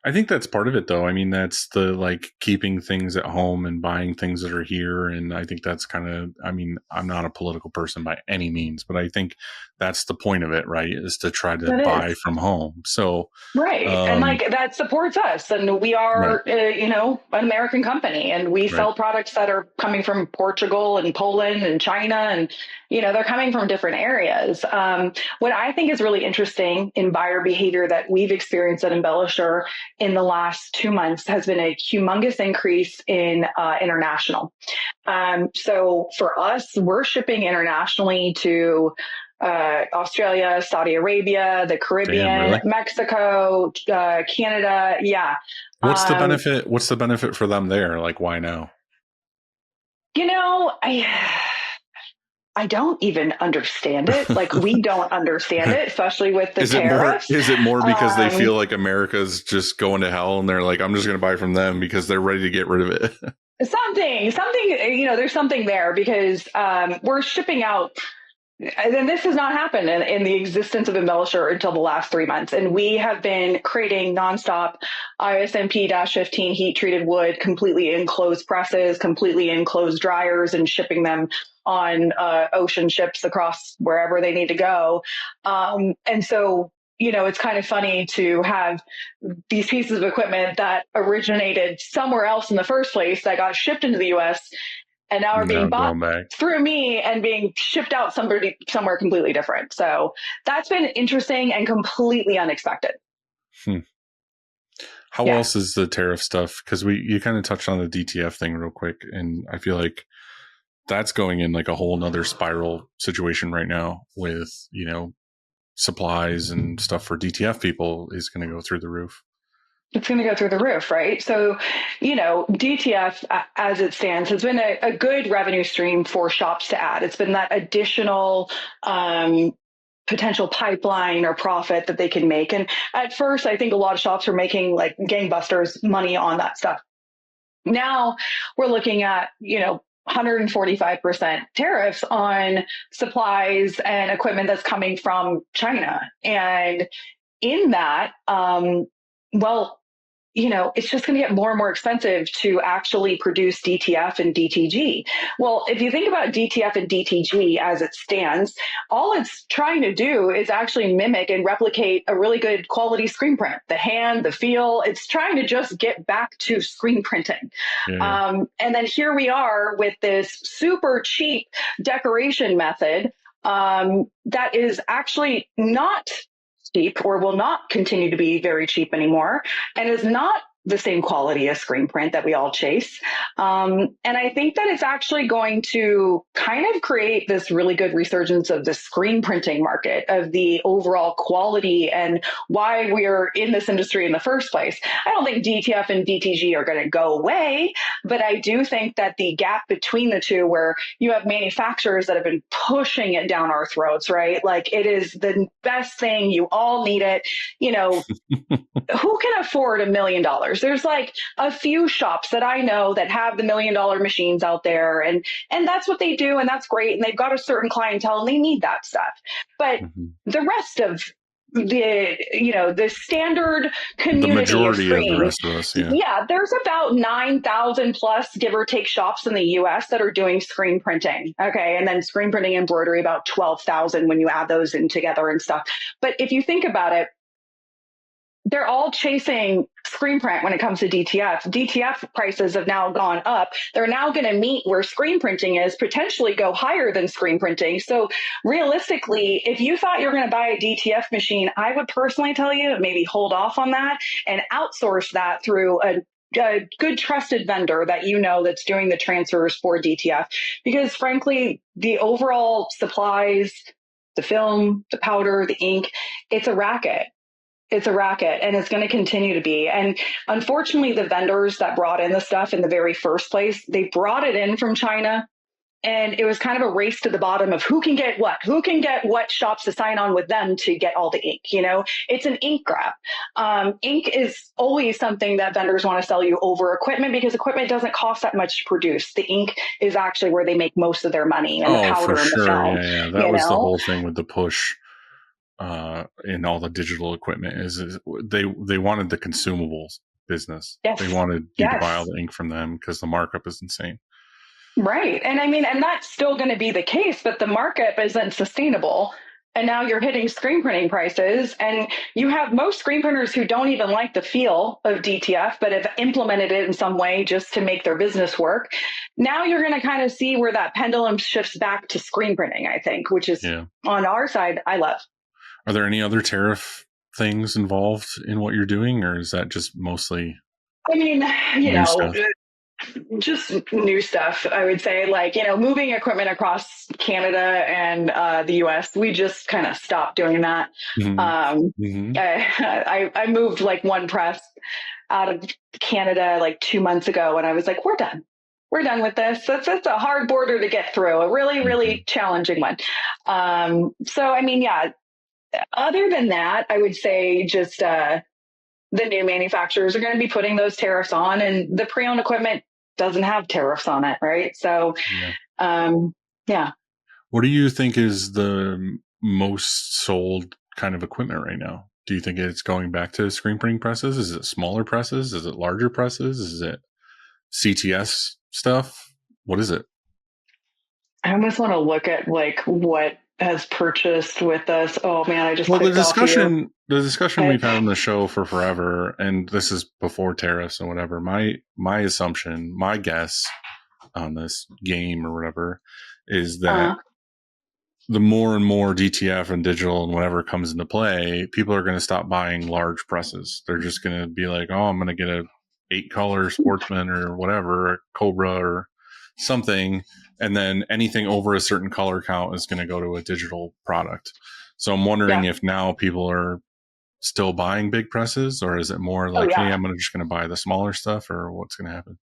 I think that's part of it though. I mean, that's the like keeping things at home and buying things that are here. And I think that's kind of, I'm not a political person by any means, but I think that's the point of it, right? Is to try to buy from home. So, and like that supports us. And we are, an American company, and we sell products that are coming from Portugal and Poland and China. And, they're coming from different areas. What I think is really interesting in buyer behavior that we've experienced at Embellishr in the last 2 months has been a humongous increase in international. So for us, we're shipping internationally to Australia, Saudi Arabia, the Caribbean, Damn, really? Mexico, Canada. Yeah. What's the benefit? What's the benefit for them there? Like, why now? I don't even understand it. Like, we don't understand it, especially with the Is tariffs. it more because they feel like America's just going to hell and they're like, I'm just going to buy from them because they're ready to get rid of it? Something, there's something there because we're shipping out. And this has not happened in the existence of Embellishr until the last 3 months. And we have been creating nonstop ISMP-15 heat-treated wood, completely enclosed presses, completely enclosed dryers, and shipping them on ocean ships across wherever they need to go. And so, it's kind of funny to have these pieces of equipment that originated somewhere else in the first place that got shipped into the U.S., and now are being bought through me and being shipped out somewhere completely different. So that's been interesting and completely unexpected. How else is the tariff stuff? Because you kind of touched on the DTF thing real quick, and I feel like that's going in like a whole nother spiral situation right now with, supplies and stuff for DTF people is going to go through the roof. It's going to go through the roof, right? So, DTF as it stands has been a good revenue stream for shops to add. It's been that additional potential pipeline or profit that they can make. And at first, I think a lot of shops were making like gangbusters money on that stuff. Now we're looking at, 145% tariffs on supplies and equipment that's coming from China. And in that, it's just going to get more and more expensive to actually produce DTF and DTG. Well, if you think about DTF and DTG as it stands, all it's trying to do is actually mimic and replicate a really good quality screen print. The hand, the feel, it's trying to just get back to screen printing. Yeah. And then here we are with this super cheap decoration method that is actually not cheap or will not continue to be very cheap anymore and is not the same quality as screen print that we all chase. And I think that it's actually going to kind of create this really good resurgence of the screen printing market, of the overall quality and why we're in this industry in the first place. I don't think DTF and DTG are going to go away, but I do think that the gap between the two, where you have manufacturers that have been pushing it down our throats, right? Like, it is the best thing. You all need it. Who can afford $1 million? There's like a few shops that I know that have the $1 million machines out there, and that's what they do, and that's great, and they've got a certain clientele and they need that stuff. But the rest of the standard community, the majority of the rest of us, there's about 9,000 plus, give or take, shops in the US that are doing screen printing. Okay. And then screen printing embroidery, about 12,000 when you add those in together and stuff. But if you think about it, they're all chasing screen print when it comes to DTF. DTF prices have now gone up. They're now going to meet where screen printing is, potentially go higher than screen printing. So realistically, if you thought you were going to buy a DTF machine, I would personally tell you maybe hold off on that and outsource that through a good trusted vendor that that's doing the transfers for DTF. Because frankly, the overall supplies, the film, the powder, the ink, it's a racket. It's a racket, and it's going to continue to be. And unfortunately, the vendors that brought in the stuff in the very first place, they brought it in from China, and it was kind of a race to the bottom of who can get what shops to sign on with them to get all the ink. It's an ink grab. Ink is always something that vendors want to sell you over equipment, because equipment doesn't cost that much to produce. The ink is actually where they make most of their money, and the powder and the film. Yeah. That was the whole thing with the push. In all the digital equipment is they wanted the consumables business. Yes. They wanted you to buy all the ink from them because the markup is insane. Right. And and that's still going to be the case, but the markup isn't sustainable. And now you're hitting screen printing prices, and you have most screen printers who don't even like the feel of DTF, but have implemented it in some way just to make their business work. Now you're going to kind of see where that pendulum shifts back to screen printing, I think, which is on our side, I love. Are there any other tariff things involved in what you're doing, or is that just mostly? Stuff? Just new stuff, I would say, like, moving equipment across Canada and the US. We just kind of stopped doing that. Mm-hmm. Um, Mm-hmm. I moved like one press out of Canada like 2 months ago, and I was like, we're done. We're done with this. That's a hard border to get through, a really, really challenging one. So, I mean, yeah, other than that, I would say just the new manufacturers are going to be putting those tariffs on, and the pre-owned equipment doesn't have tariffs on it, right? So, Yeah. Yeah. What do you think is the most sold kind of equipment right now? Do you think it's going back to screen printing presses? Is it smaller presses? Is it larger presses? Is it CTS stuff? What is it? I almost want to look at like what has purchased with us. Oh man, I just Well, clicked off you. the discussion I, we've had on the show for forever, and this is before tariffs and whatever. My assumption, my guess on this game or whatever is that the more and more DTF and digital and whatever comes into play, people are going to stop buying large presses. They're just going to be like, oh, I'm going to get a 8-color Sportsman or whatever, a Cobra or something. And then anything over a certain color count is going to go to a digital product. So I'm wondering if now people are still buying big presses, or is it more like, hey, I'm just going to buy the smaller stuff, or what's going to happen?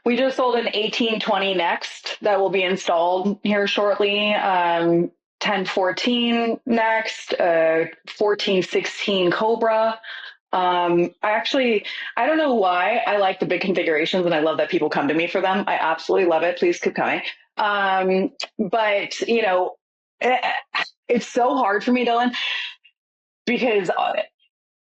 We just sold an 1820 Next that will be installed here shortly. 1014 Next, 1416 Cobra. I don't know why I like the big configurations, and I love that people come to me for them. I absolutely love it. Please keep coming. But it's so hard for me, Dylan, because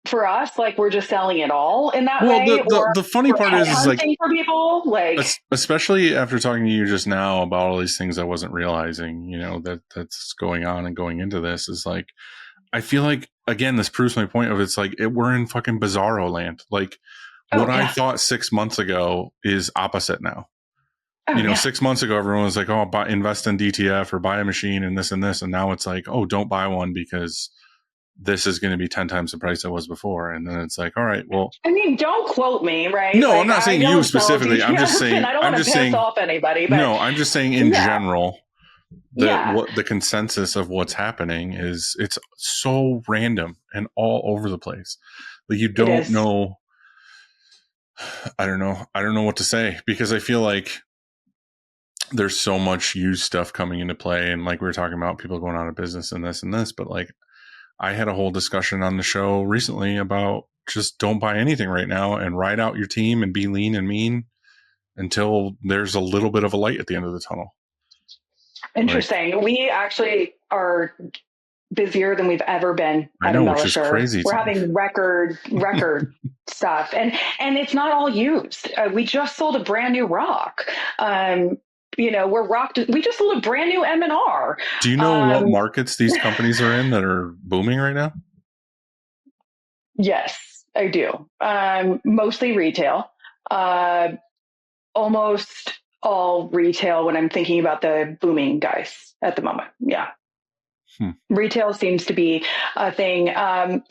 for us, like, we're just selling it all in that way. Or the funny part is like, hunting for people, like, especially after talking to you just now about all these things I wasn't realizing, that's going on and going into this, is like, I feel like, again, this proves my point of, it's like we're in fucking bizarro land. Like I thought 6 months ago is opposite now. 6 months ago, everyone was like, oh, invest in DTF or buy a machine and this and this. And now it's like, oh, don't buy one because this is going to be 10 times the price it was before. And then it's like, all right, well, I mean, don't quote me, right? No, like, I'm not saying you specifically. I'm just saying, I don't want to piss off anybody, but no, I'm just saying in general, what the consensus of what's happening is, it's so random and all over the place. Like, you don't know. I don't know what to say, because I feel like there's so much used stuff coming into play. And like we were talking about, people going out of business and this, but like, I had a whole discussion on the show recently about just don't buy anything right now and ride out your team and be lean and mean until there's a little bit of a light at the end of the tunnel. Interesting. Like, we actually are busier than we've ever been at Embellishr. Which is crazy. We're having record stuff, and it's not all used. We just sold a brand new rock. We're rocked. We just sold a brand new M&R. Do you know what markets these companies are in that are booming right now? Yes, I do. Mostly retail. Almost all retail when I'm thinking about the booming guys at the moment. Yeah. Retail seems to be a thing. I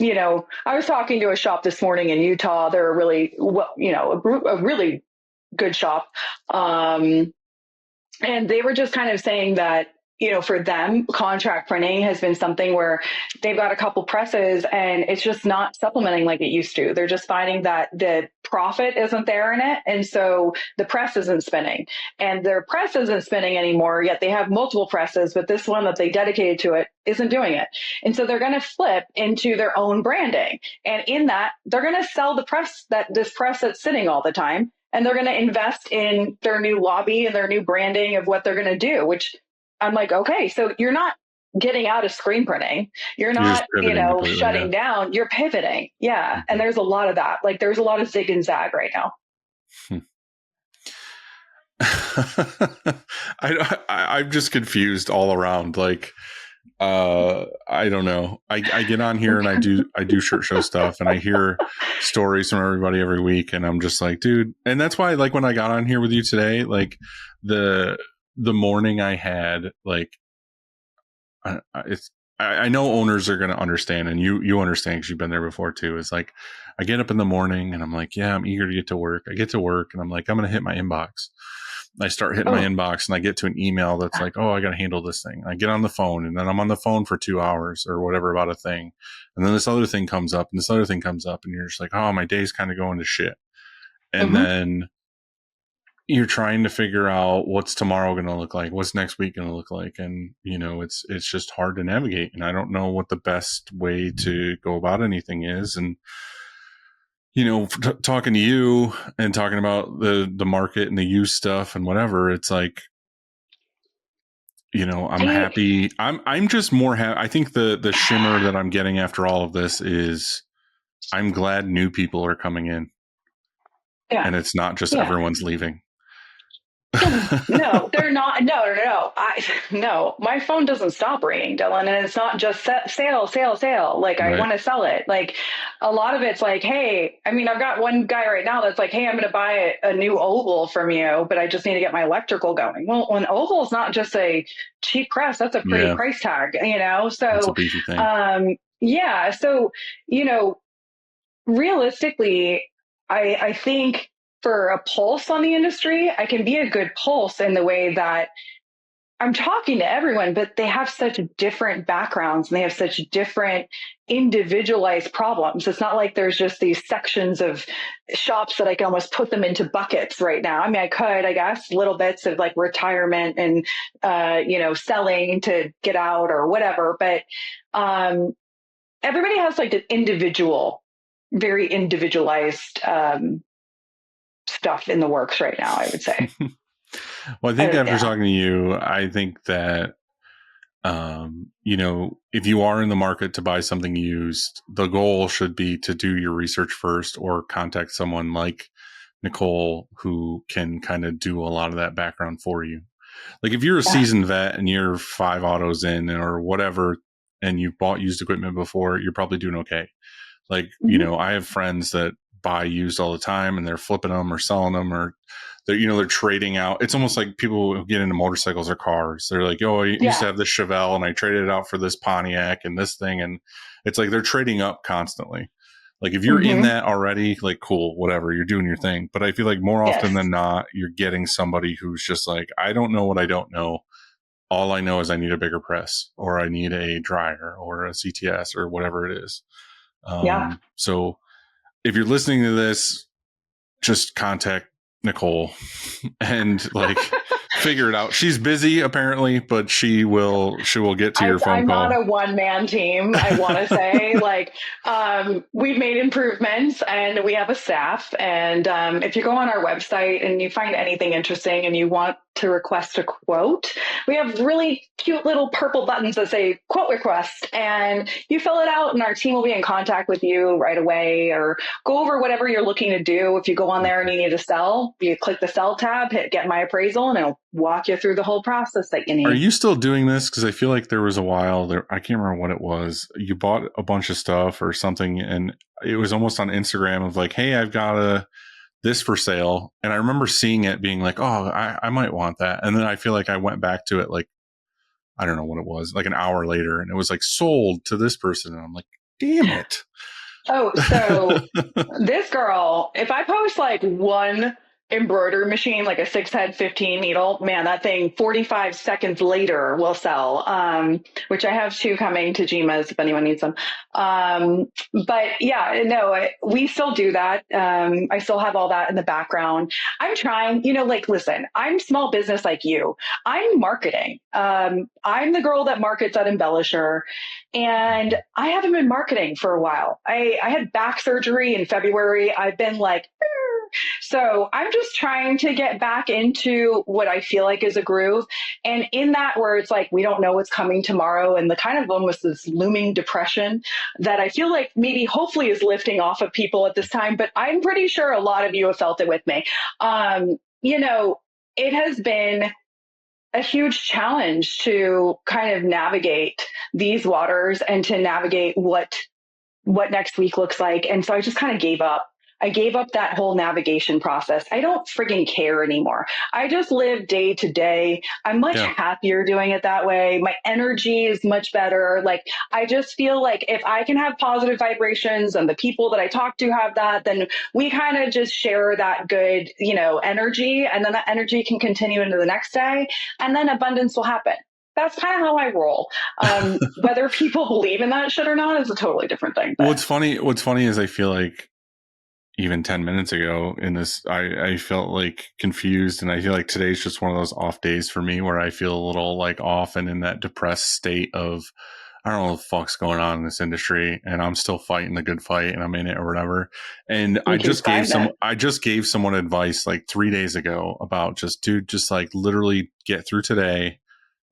was talking to a shop this morning in Utah. They're a really, a really good shop. And they were just kind of saying that, for them, contract printing has been something where they've got a couple presses and it's just not supplementing like it used to. They're just finding that the profit isn't there in it. And so the press isn't spinning, and their press isn't spinning anymore, yet they have multiple presses, but this one that they dedicated to it isn't doing it. And so they're going to flip into their own branding. And in that, they're going to sell this press that's sitting all the time. And they're going to invest in their new lobby and their new branding of what they're going to do, which I'm like, okay, so you're not getting out of screen printing. You're not, shutting down. You're pivoting. Yeah. Mm-hmm. And there's a lot of that. Like, there's a lot of zig and zag right now. I'm just confused all around. Like, I don't know. I get on here and I do shirt show stuff, and I hear stories from everybody every week, and I'm just like, dude. And that's why, like, when I got on here with you today, like the morning I had, like, I know owners are going to understand, and you understand because you've been there before too. It's like I get up in the morning and I'm like, yeah, I'm eager to get to work. I get to work and I'm like, I'm going to hit my inbox. I start hitting my Oh. inbox and I get to an email that's like, oh, I got to handle this thing. I get on the phone and then I'm on the phone for 2 hours or whatever about a thing. And then this other thing comes up and this other thing comes up and you're just like, oh, my day's kind of going to shit. And then you're trying to figure out what's tomorrow going to look like, what's next week going to look like. And, it's just hard to navigate. And I don't know what the best way to go about anything is. And, talking to you and talking about the market and the used stuff and whatever, it's like, I'm happy. I'm just more happy. I think the shimmer that I'm getting after all of this is I'm glad new people are coming in. Yeah. And it's not just everyone's leaving. No, they're not. No. My phone doesn't stop ringing, Dylan, and it's not just sale. Like I want to sell it. Like a lot of it's like, hey, I mean, I've got one guy right now that's like, hey, I'm going to buy a new oval from you, but I just need to get my electrical going. Well, an oval is not just a cheap press. That's a pretty price tag, So that's a beefy thing. So realistically, I think for a pulse on the industry, I can be a good pulse in the way that I'm talking to everyone, but they have such different backgrounds and they have such different individualized problems. It's not like there's just these sections of shops that I can almost put them into buckets right now. I mean, I could, I guess, little bits of like retirement and, selling to get out or whatever. But everybody has like an individual, very individualized stuff in the works right now, I would say. Well, I think after talking to you, I think that, if you are in the market to buy something used, the goal should be to do your research first or contact someone like Nicole who can kind of do a lot of that background for you. Like if you're a seasoned vet and you're 5 autos in or whatever, and you've bought used equipment before, you're probably doing okay. Like, I have friends that buy used all the time and they're flipping them or selling them or they're trading out. It's almost like people who get into motorcycles or cars. They're like, oh, I used to have this Chevelle and I traded it out for this Pontiac and this thing. And it's like they're trading up constantly. Like if you're in that already, like, cool, whatever, you're doing your thing. But I feel like more often than not, you're getting somebody who's just like, I don't know what I don't know. All I know is I need a bigger press or I need a dryer or a CTS or whatever it is. So if you're listening to this, just contact Nicole and like figure it out. She's busy apparently, but she will get to your phone call. I'm not a one-man team. I want to say we've made improvements and we have a staff. And if you go on our website and you find anything interesting and you want to request a quote, we have really cute little purple buttons that say quote request, and you fill it out and our team will be in contact with you right away or go over whatever you're looking to do. If you go on there and you need to sell, you click the sell tab, hit get my appraisal, and it'll walk you through the whole process that you need. Are you still doing this? Because I feel like there was a while there, I can't remember what it was. You bought a bunch of stuff or something and it was almost on Instagram of like, hey, I've got this for sale. And I remember seeing it being like, oh, I might want that. And then I feel like I went back to it like, I don't know what it was, like an hour later. And it was like sold to this person. And I'm like, damn it. Oh, so this girl, if I post like one embroidery machine, like a 6-head 15 needle, man, that thing 45 seconds later will sell, which I have 2 coming to Jima's if anyone needs them. But yeah, no, we still do that. I still have all that in the background. I'm trying, listen, I'm small business like you. I'm marketing. I'm the girl that markets at Embellishr, and I haven't been marketing for a while. I had back surgery in February. I've been like, so I'm just trying to get back into what I feel like is a groove. And in that where it's like, we don't know what's coming tomorrow. And the kind of almost this looming depression that I feel like maybe hopefully is lifting off of people at this time. But I'm pretty sure a lot of you have felt it with me. It has been a huge challenge to kind of navigate these waters and to navigate what next week looks like. And so I just kind of gave up. I gave up that whole navigation process. I don't friggin' care anymore. I just live day to day. I'm much happier doing it that way. My energy is much better. Like, I just feel like if I can have positive vibrations and the people that I talk to have that, then we kind of just share that good, energy. And then that energy can continue into the next day. And then abundance will happen. That's kind of how I roll. Whether people believe in that shit or not is a totally different thing. But. What's funny is I feel like even 10 minutes ago in this, I felt like confused, and I feel like today's just one of those off days for me where I feel a little like off and in that depressed state of, I don't know what the fuck's going on in this industry, and I'm still fighting the good fight and I'm in it or whatever. And I just gave someone advice like 3 days ago about just like literally get through today.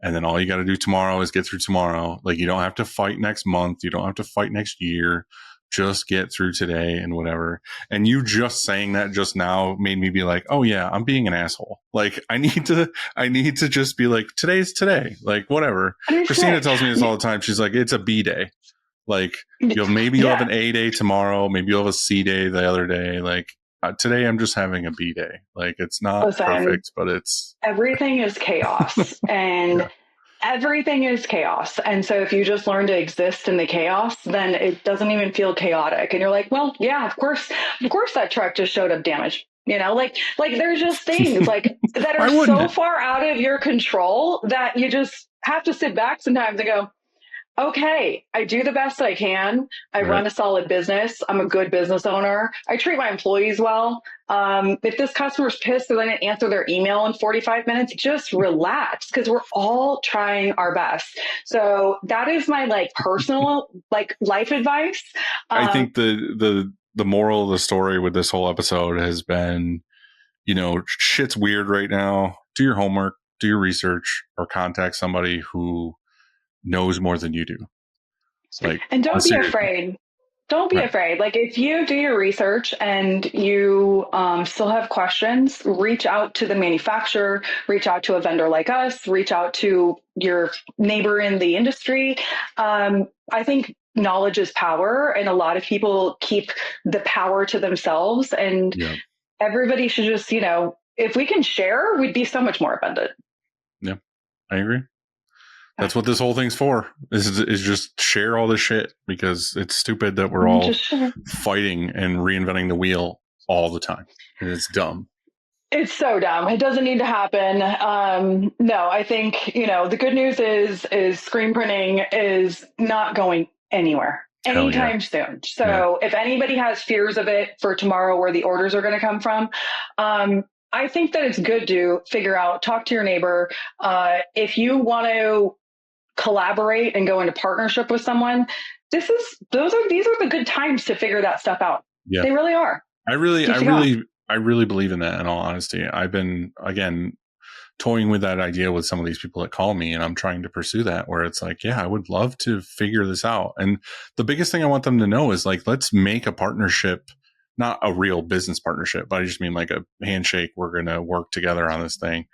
And then all you got to do tomorrow is get through tomorrow. Like, you don't have to fight next month. You don't have to fight next year. Just get through today and whatever. And you just saying that just now made me be like, oh yeah, I'm being an asshole. Like, I need to just be like, today's today. Like, whatever. Christina tells me this all the time. She's like, it's a B day. Like, you'll have an A day tomorrow. Maybe you'll have a C day the other day. Like, today I'm just having a B day. Like, it's not perfect, but everything is chaos. And everything is chaos. And so if you just learn to exist in the chaos, then it doesn't even feel chaotic. And you're like, well, yeah, of course that truck just showed up damaged. Like there's just things like that are so far out of your control that you just have to sit back sometimes and go, okay, I do the best I can. I run a solid business. I'm a good business owner. I treat my employees well. If this customer's pissed or they didn't answer their email in 45 minutes, just relax, because we're all trying our best. So that is my personal life advice. I think the moral of the story with this whole episode has been, shit's weird right now. Do your homework, do your research, or contact somebody who knows more than you do. And don't be afraid. Don't be afraid. Like, if you do your research and you still have questions, reach out to the manufacturer, reach out to a vendor like us, reach out to your neighbor in the industry. I think knowledge is power, and a lot of people keep the power to themselves, and everybody should just, if we can share, we'd be so much more abundant. Yeah, I agree. That's what this whole thing's for, is just share all this shit, because it's stupid that we're all fighting and reinventing the wheel all the time. And it's dumb. It's so dumb. It doesn't need to happen. No, I think, the good news is screen printing is not going anywhere anytime soon. So if anybody has fears of it for tomorrow, where the orders are going to come from, I think that it's good to figure out, talk to your neighbor. If you want to collaborate and go into partnership with someone, these are the good times to figure that stuff out. Yeah. They really are. I really believe in that, in all honesty. I've been, again, toying with that idea with some of these people that call me, and I'm trying to pursue that, where it's like, yeah, I would love to figure this out. And the biggest thing I want them to know is, like, let's make a partnership, not a real business partnership, but I just mean like a handshake. We're going to work together on this thing.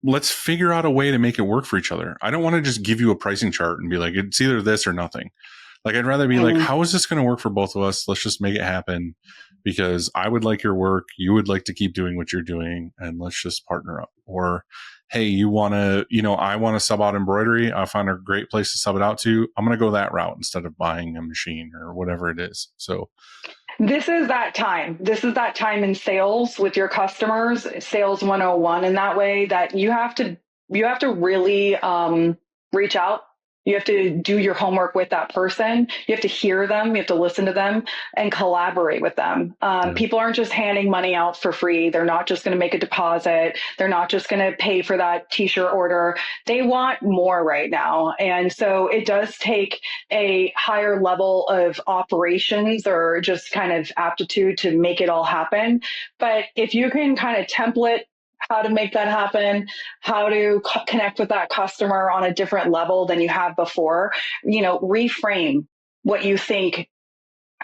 Let's figure out a way to make it work for each other. I don't want to just give you a pricing chart and be like, it's either this or nothing. Like, I'd rather be like, how is this going to work for both of us? Let's just make it happen, because I would like your work. You would like to keep doing what you're doing, and let's just partner up. Or, hey, you want to, I want to sub out embroidery. I found a great place to sub it out to. I'm going to go that route instead of buying a machine or whatever it is. So this is that time. This is that time in sales with your customers, sales 101, in that way that you have to really reach out. You have to do your homework with that person. You have to hear them. You have to listen to them and collaborate with them. People aren't just handing money out for free. They're not just going to make a deposit. They're not just going to pay for that t-shirt order. They want more right now. And so it does take a higher level of operations, or just kind of aptitude, to make it all happen. But if you can kind of template how to make that happen, how to connect with that customer on a different level than you have before, reframe what you think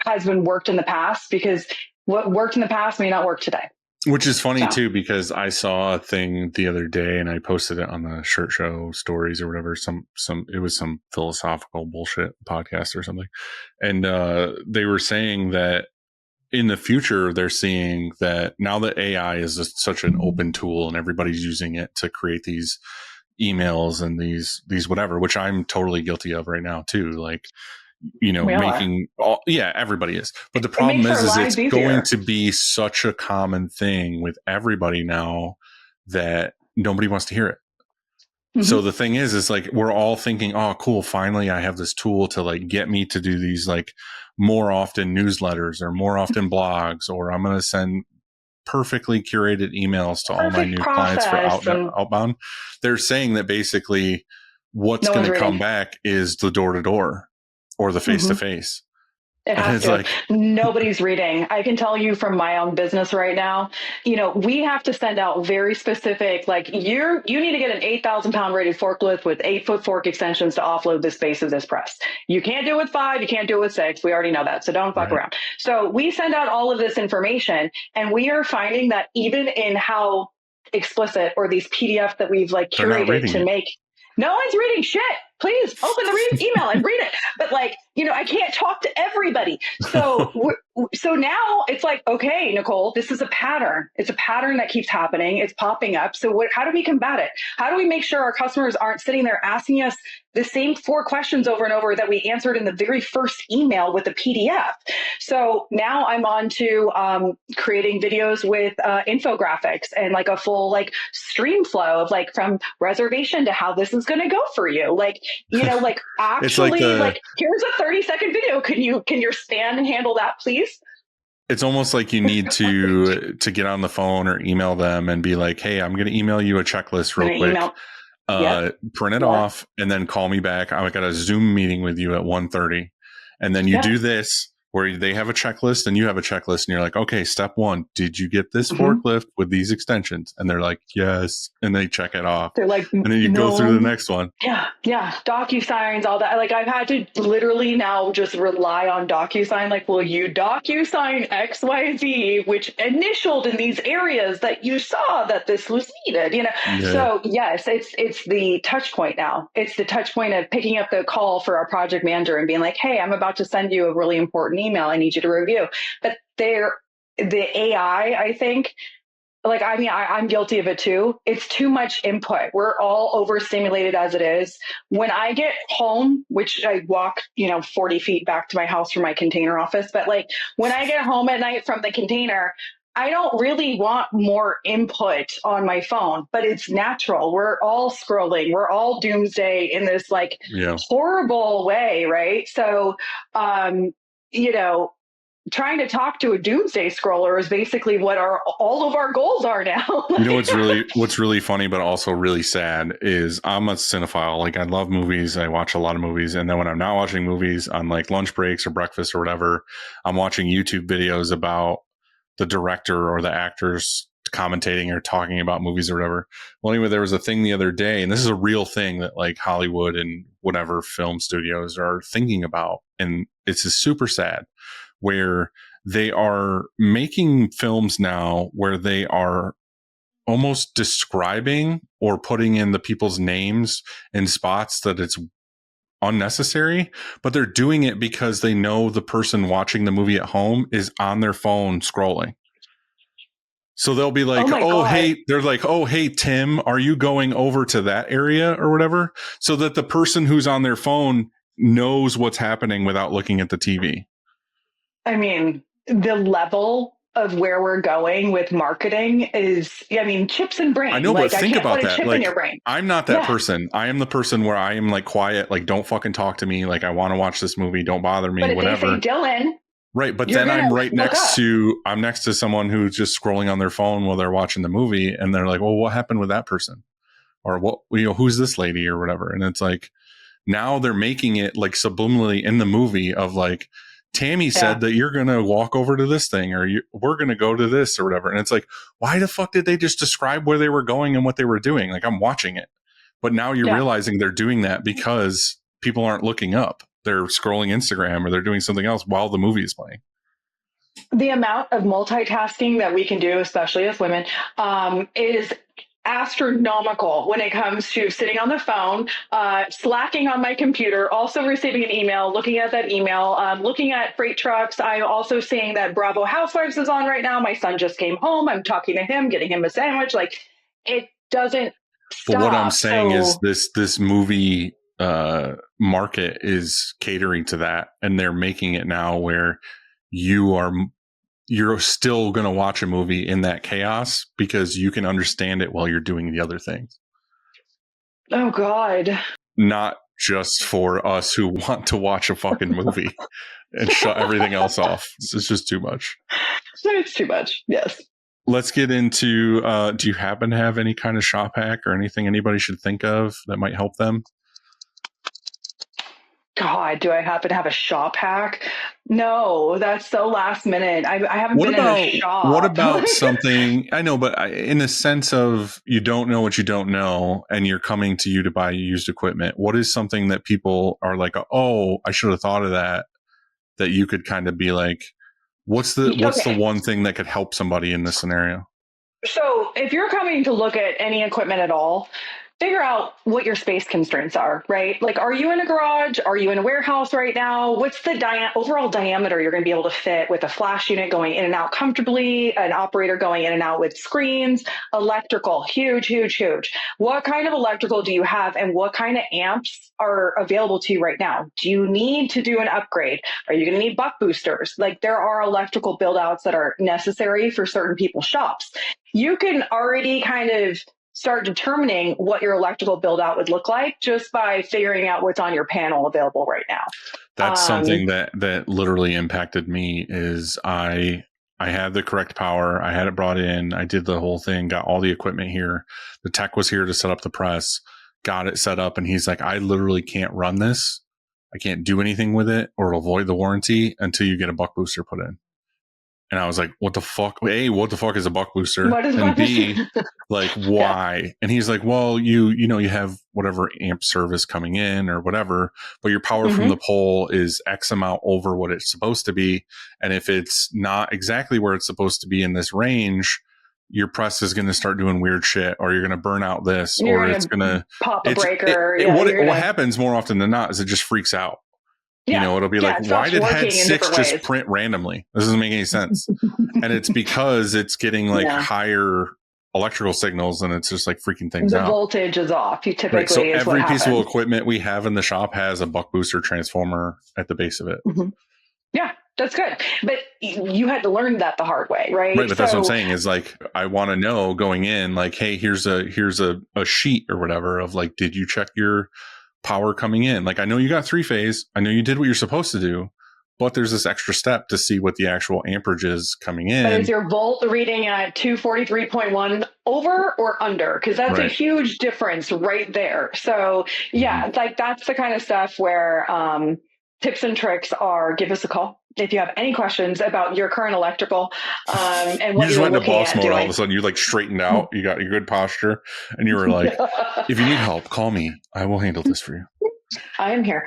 has been worked in the past, because what worked in the past may not work today. Which is funny too, because I saw a thing the other day and I posted it on the Shirt Show stories or whatever. It was some philosophical bullshit podcast or something. And they were saying that in the future, they're seeing that now that AI is just such an open tool and everybody's using it to create these emails and these whatever, which I'm totally guilty of right now too. Like, you know, We all making all, yeah, everybody is. But the It problem makes our is lives it's going easier. to be such a common thing with everybody now that nobody wants to hear it. So the thing is like we're all thinking, oh, cool, finally I have this tool to like get me to do these like more often newsletters or more often blogs, or I'm going to send perfectly curated emails to all my Perfect new clients for process, and outbound. They're saying that basically what's no going one's to come reading. back is the door to door or the face to face. It And has it's to. like, Nobody's reading. I can tell you from my own business right now, you know, we have to send out very specific, like you need to get an 8,000 pound rated forklift with 8-foot fork extensions to offload the space of this press. You can't do it with 5. You can't do it with 6. We already know that. So don't fuck right. around. So we send out all of this information, and we are finding that even in how explicit or these PDFs that we've like They're not curated reading to it. make, no one's reading shit. Please open the email and read it. But like, you know, I can't talk to everybody. So, so now it's like, okay, Nicole, this is a pattern. It's a pattern that keeps happening. It's popping up. So how do we combat it? How do we make sure our customers aren't sitting there asking us the same 4 questions over and over that we answered in the very first email with the PDF? So now I'm on to creating videos with infographics and like a full like stream flow of like from reservation to how this is going to go for you. Like, you know, like actually like here's a 30-second video. Can your stand handle that, please? It's almost like you need to get on the phone or email them and be like, hey, I'm going to email you a checklist real quick. Print it off and then call me back. I got a Zoom meeting with you at 1:30. And then you do this where they have a checklist and you have a checklist and you're like, okay, step 1, did you get this forklift with these extensions? And they're like, yes. And they check it off. They're like, and then you go through the next one. Yeah. DocuSigns, all that. Like I've had to literally now just rely on DocuSign. Like, will you DocuSign XYZ, which initialed in these areas that you saw that this was needed, you know? Yeah. So yes, it's the touch point now. It's the touch point of picking up the call for our project manager and being like, hey, I'm about to send you a really important email. I need you to review. But the AI, I think, like, I mean, I'm guilty of it too. It's too much input. We're all overstimulated as it is. When I get home, which I walk, 40 feet back to my house from my container office, but like when I get home at night from the container, I don't really want more input on my phone, but it's natural. We're all scrolling. We're all doomsday in this like horrible way, right? So, trying to talk to a doomsday scroller is basically what all of our goals are now. what's really funny, but also really sad is I'm a cinephile. Like I love movies. I watch a lot of movies. And then when I'm not watching movies on like lunch breaks or breakfast or whatever, I'm watching YouTube videos about the director or the actors commentating or talking about movies or whatever. Well, anyway, there was a thing the other day, and this is a real thing that like Hollywood and whatever film studios are thinking about. And it's super sad, where they are making films now where they are almost describing or putting in the people's names in spots that it's unnecessary, but they're doing it because they know the person watching the movie at home is on their phone scrolling. So they'll be like, they're like, oh, hey, Tim, are you going over to that area or whatever? So that the person who's on their phone knows what's happening without looking at the TV. I mean, the level of where we're going with marketing is, chips and brain. I know, like, but think about put a that. chip Like, in your brain. I'm not that person. I am the person where I am like quiet, like don't fucking talk to me. Like I want to watch this movie. Don't bother me, but if whatever. They say Dylan. Right. But then I'm right next to someone who's just scrolling on their phone while they're watching the movie. And they're like, well, what happened with that person? Or what, who's this lady or whatever? And it's like, now they're making it like subliminally in the movie of like, Tammy said that you're going to walk over to this thing or we're going to go to this or whatever. And it's like, why the fuck did they just describe where they were going and what they were doing? Like I'm watching it, but now you're realizing they're doing that because people aren't looking up. They're scrolling Instagram or they're doing something else while the movie is playing. The amount of multitasking that we can do, especially as women, is astronomical when it comes to sitting on the phone, slacking on my computer, also receiving an email, looking at that email, looking at freight trucks. I'm also seeing that Bravo Housewives is on right now. My son just came home. I'm talking to him, getting him a sandwich. Like, it doesn't But what I'm stop. saying is So this movie market is catering to that, and they're making it now where you're still going to watch a movie in that chaos because you can understand it while you're doing the other things. oh God. Not just for us who want to watch a fucking movie and shut everything else off. It's just too much. It's too much. Yes. Let's get into, do you happen to have any kind of shop hack or anything anybody should think of that might help them? God, do I happen to have a shop hack? No, that's so last minute. I haven't been in a shop. What about something, I know, but in the sense of you don't know what you don't know and you're coming to you to buy used equipment, what is something that people are like, oh, I should have thought of that you could kind of be like, what's the one thing that could help somebody in this scenario? So if you're coming to look at any equipment at all, figure out what your space constraints are, right? Like, are you in a garage? Are you in a warehouse right now? What's the overall diameter you're going to be able to fit with a flash unit going in and out comfortably, an operator going in and out with screens, electrical, huge, huge, huge. What kind of electrical do you have and what kind of amps are available to you right now? Do you need to do an upgrade? Are you going to need buck boosters? Like, there are electrical build outs that are necessary for certain people's shops. You can already kind of start determining what your electrical build out would look like just by figuring out what's on your panel available right now. That's something that literally impacted me is I had the correct power. I had it brought in. I did the whole thing, got all the equipment here. The tech was here to set up the press, got it set up. And he's like, I literally can't run this. I can't do anything with it or it'll void the warranty until you get a buck booster put in. And I was like, what the fuck? A, what the fuck is a buck booster? And B, like, why? Yeah. And he's like, well, you have whatever amp service coming in or whatever, but your power from the pole is X amount over what it's supposed to be. And if it's not exactly where it's supposed to be in this range, your press is going to start doing weird shit, or you're going to burn out this, or it's going to pop a breaker. What happens more often than not is it just freaks out. Yeah. You know, it'll be like, why did head 6 just print randomly? This doesn't make any sense. And it's because it's getting like higher electrical signals and it's just like freaking things out. The voltage is off. You typically, right. So every piece of equipment we have in the shop has a buck booster transformer at the base of it. Mm-hmm. Yeah, that's good. But you had to learn that the hard way, right? Right. But that's what I'm saying is like, I want to know going in, like, hey, here's a sheet or whatever of like, did you check your power coming in? Like, I know you got 3-phase. I know you did what you're supposed to do, but there's this extra step to see what the actual amperage is coming in. But is your volt reading at 243.1 over or under? Because that's a huge difference right there. So yeah, like that's the kind of stuff where tips and tricks are, give us a call if you have any questions about your current electrical and what you just you're went into boss mode. Doing. All of a sudden you like straightened out, you got your good posture, and you were like, if you need help, call me, I will handle this for you. I am here.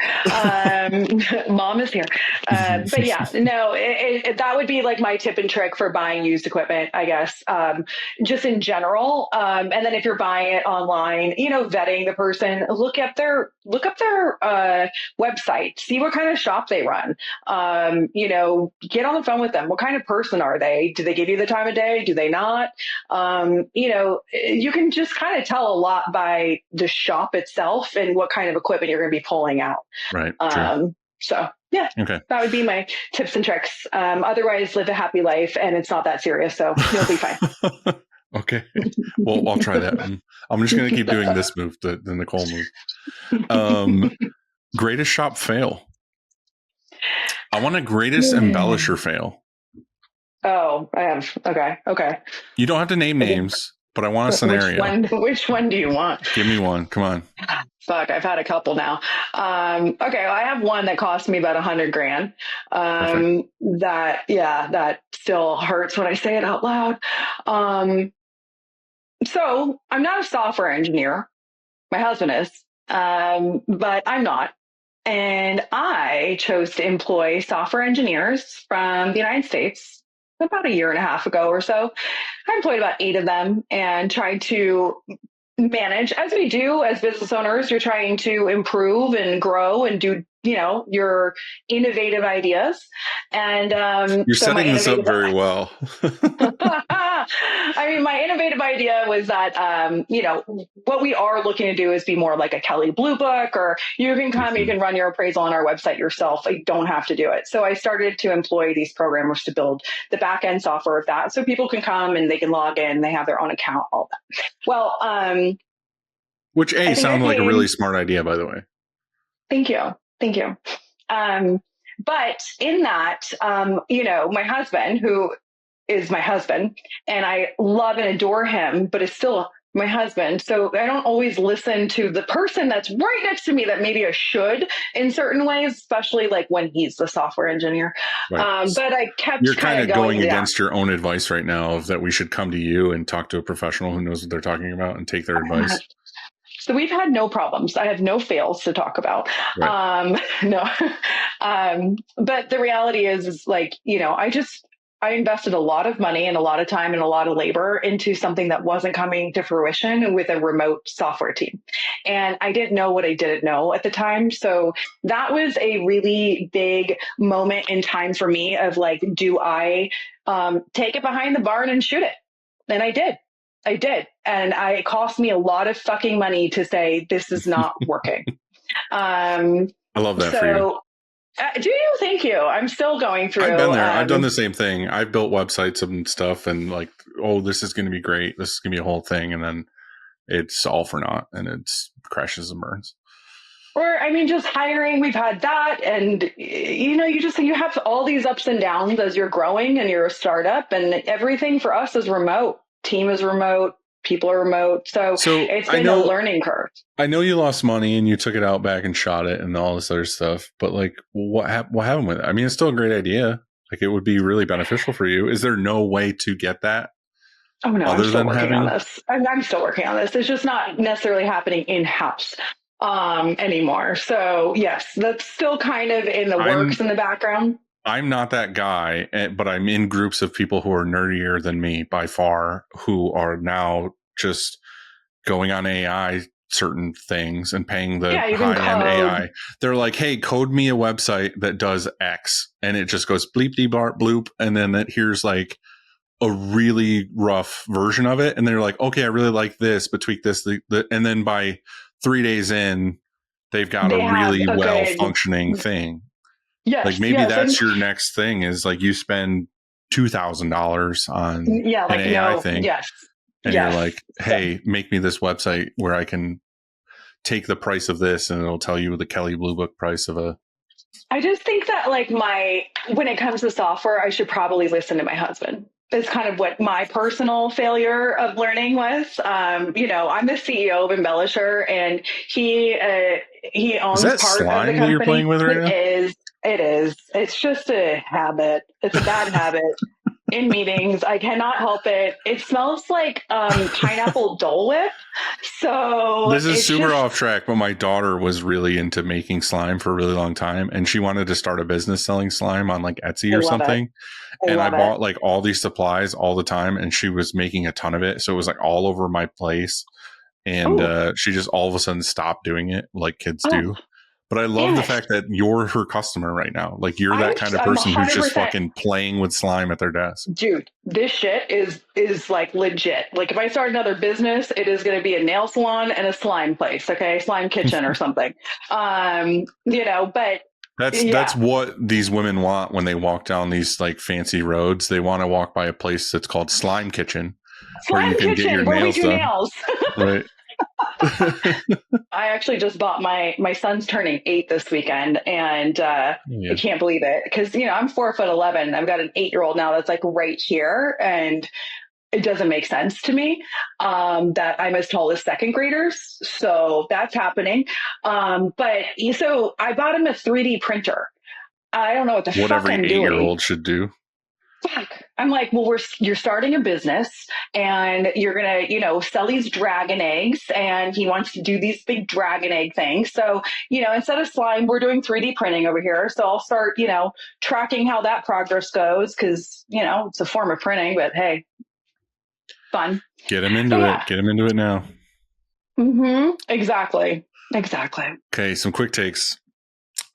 Mom is here. But yeah, no, that would be like my tip and trick for buying used equipment, I guess, just in general. And then if you're buying it online, vetting the person, look up their website, see what kind of shop they run. Get on the phone with them. What kind of person are they? Do they give you the time of day? Do they not? You can just kind of tell a lot by the shop itself and what kind of equipment you're going to be pulling out. Right. So yeah, okay. That would be my tips and tricks. Otherwise, live a happy life, and it's not that serious, so you'll be fine. Okay. Well, I'll try that. I'm just going to keep doing this move, the Nicole move. Greatest shop fail. I want a greatest Embellishr fail. Oh, I have. Okay. You don't have to name names, but I want a scenario. Which one do you want? Give me one. Come on. Fuck, I've had a couple now. Okay, well, I have one that cost me about $100,000. That still hurts when I say it out loud. So I'm not a software engineer. My husband is, but I'm not. And I chose to employ software engineers from the United States about a year and a half ago or so. I employed about 8 of them and tried to manage, as we do as business owners. You're trying to improve and grow and do, your innovative ideas. And You're so my setting this up innovative very well. I mean, my innovative idea was that, what we are looking to do is be more like a Kelly Blue Book, or you can come, you can run your appraisal on our website yourself. I don't have to do it. So I started to employ these programmers to build the back end software of that. So people can come and they can log in, they have their own account, all that. Well, Which I think sounded like a paid, really smart idea, by the way. Thank you. Thank you. But in that, my husband, who is my husband, and I love and adore him, but it's still my husband. So I don't always listen to the person that's right next to me that maybe I should in certain ways, especially like when he's the software engineer. Right. But I kept You're kind of going down. against your own advice right now of that we should come to you and talk to a professional who knows what they're talking about and take their advice. So we've had no problems. I have no fails to talk about. Right. No. But the reality is like, I invested a lot of money and a lot of time and a lot of labor into something that wasn't coming to fruition with a remote software team. And I didn't know what I didn't know at the time. So that was a really big moment in time for me of like, do I take it behind the barn and shoot it? And I did. And it cost me a lot of fucking money to say, this is not working. I love that for you. Do you? Thank you. I'm still going through. I've been there. I've done the same thing. I've built websites and stuff and like, oh, this is going to be great. This is going to be a whole thing. And then it's all for naught and it crashes and burns. Or, I mean, just hiring, we've had that. And, you have all these ups and downs as you're growing and you're a startup, and everything for us is remote. Team is remote. People are remote. So it's been a learning curve. I know you lost money and you took it out back and shot it and all this other stuff, but like what happened with it? I mean, it's still a great idea. Like it would be really beneficial for you. Is there no way to get that? Oh no, I'm still working on this. I'm still working on this. It's just not necessarily happening in-house anymore. So yes, that's still kind of in the works in the background. I'm not that guy, but I'm in groups of people who are nerdier than me by far, who are now just going on AI certain things and paying the high-end AI. They're like, hey, code me a website that does X. And it just goes bleep, dee, bart, bloop. And then here's like a really rough version of it. And they're like, okay, I really like this, but tweak this. And then by 3 days in, they've got a really well-functioning thing. Yes, like maybe that's your next thing is like you spend $2,000 on an AI thing. Yes. And you're like, hey, make me this website where I can take the price of this and it'll tell you the Kelly Blue Book price of a. I just think that like when it comes to software, I should probably listen to my husband. It's kind of what my personal failure of learning was. I'm the CEO of Embellishr, and he owns part of the company. That you're playing with right now? It is. It's just a habit. It's a bad habit. In meetings, I cannot help it. It smells like pineapple Dole Whip. So this is super off track, but my daughter was really into making slime for a really long time, and she wanted to start a business selling slime on like Etsy or something. And I bought like all these supplies all the time, and she was making a ton of it, so it was like all over my place. And she just all of a sudden stopped doing it, like kids do. But I love the fact that you're her customer right now. Like you're that kind of person who's just fucking playing with slime at their desk. Dude, this shit is like legit. Like if I start another business, it is going to be a nail salon and a slime place. Okay. Slime kitchen or something. But that's what these women want when they walk down these like fancy roads. They want to walk by a place that's called Slime Kitchen where you can get your nails done. Right. I actually just bought my son's turning 8 this weekend, and I can't believe it because I'm 4'11". I've got an 8-year-old now that's like right here, and it doesn't make sense to me that I'm as tall as second graders. So that's happening. But so I bought him a 3D printer. I don't know what the fuck I'm doing. Whatever 8-year-old should do. fuck. I'm like, well, you're starting a business and you're going to, sell these dragon eggs, and he wants to do these big dragon egg things. So, instead of slime, we're doing 3D printing over here. So I'll start, tracking how that progress goes, because, it's a form of printing, but hey, fun. Get him into But it. yeah. Get him into it now. Exactly. Okay, some quick takes.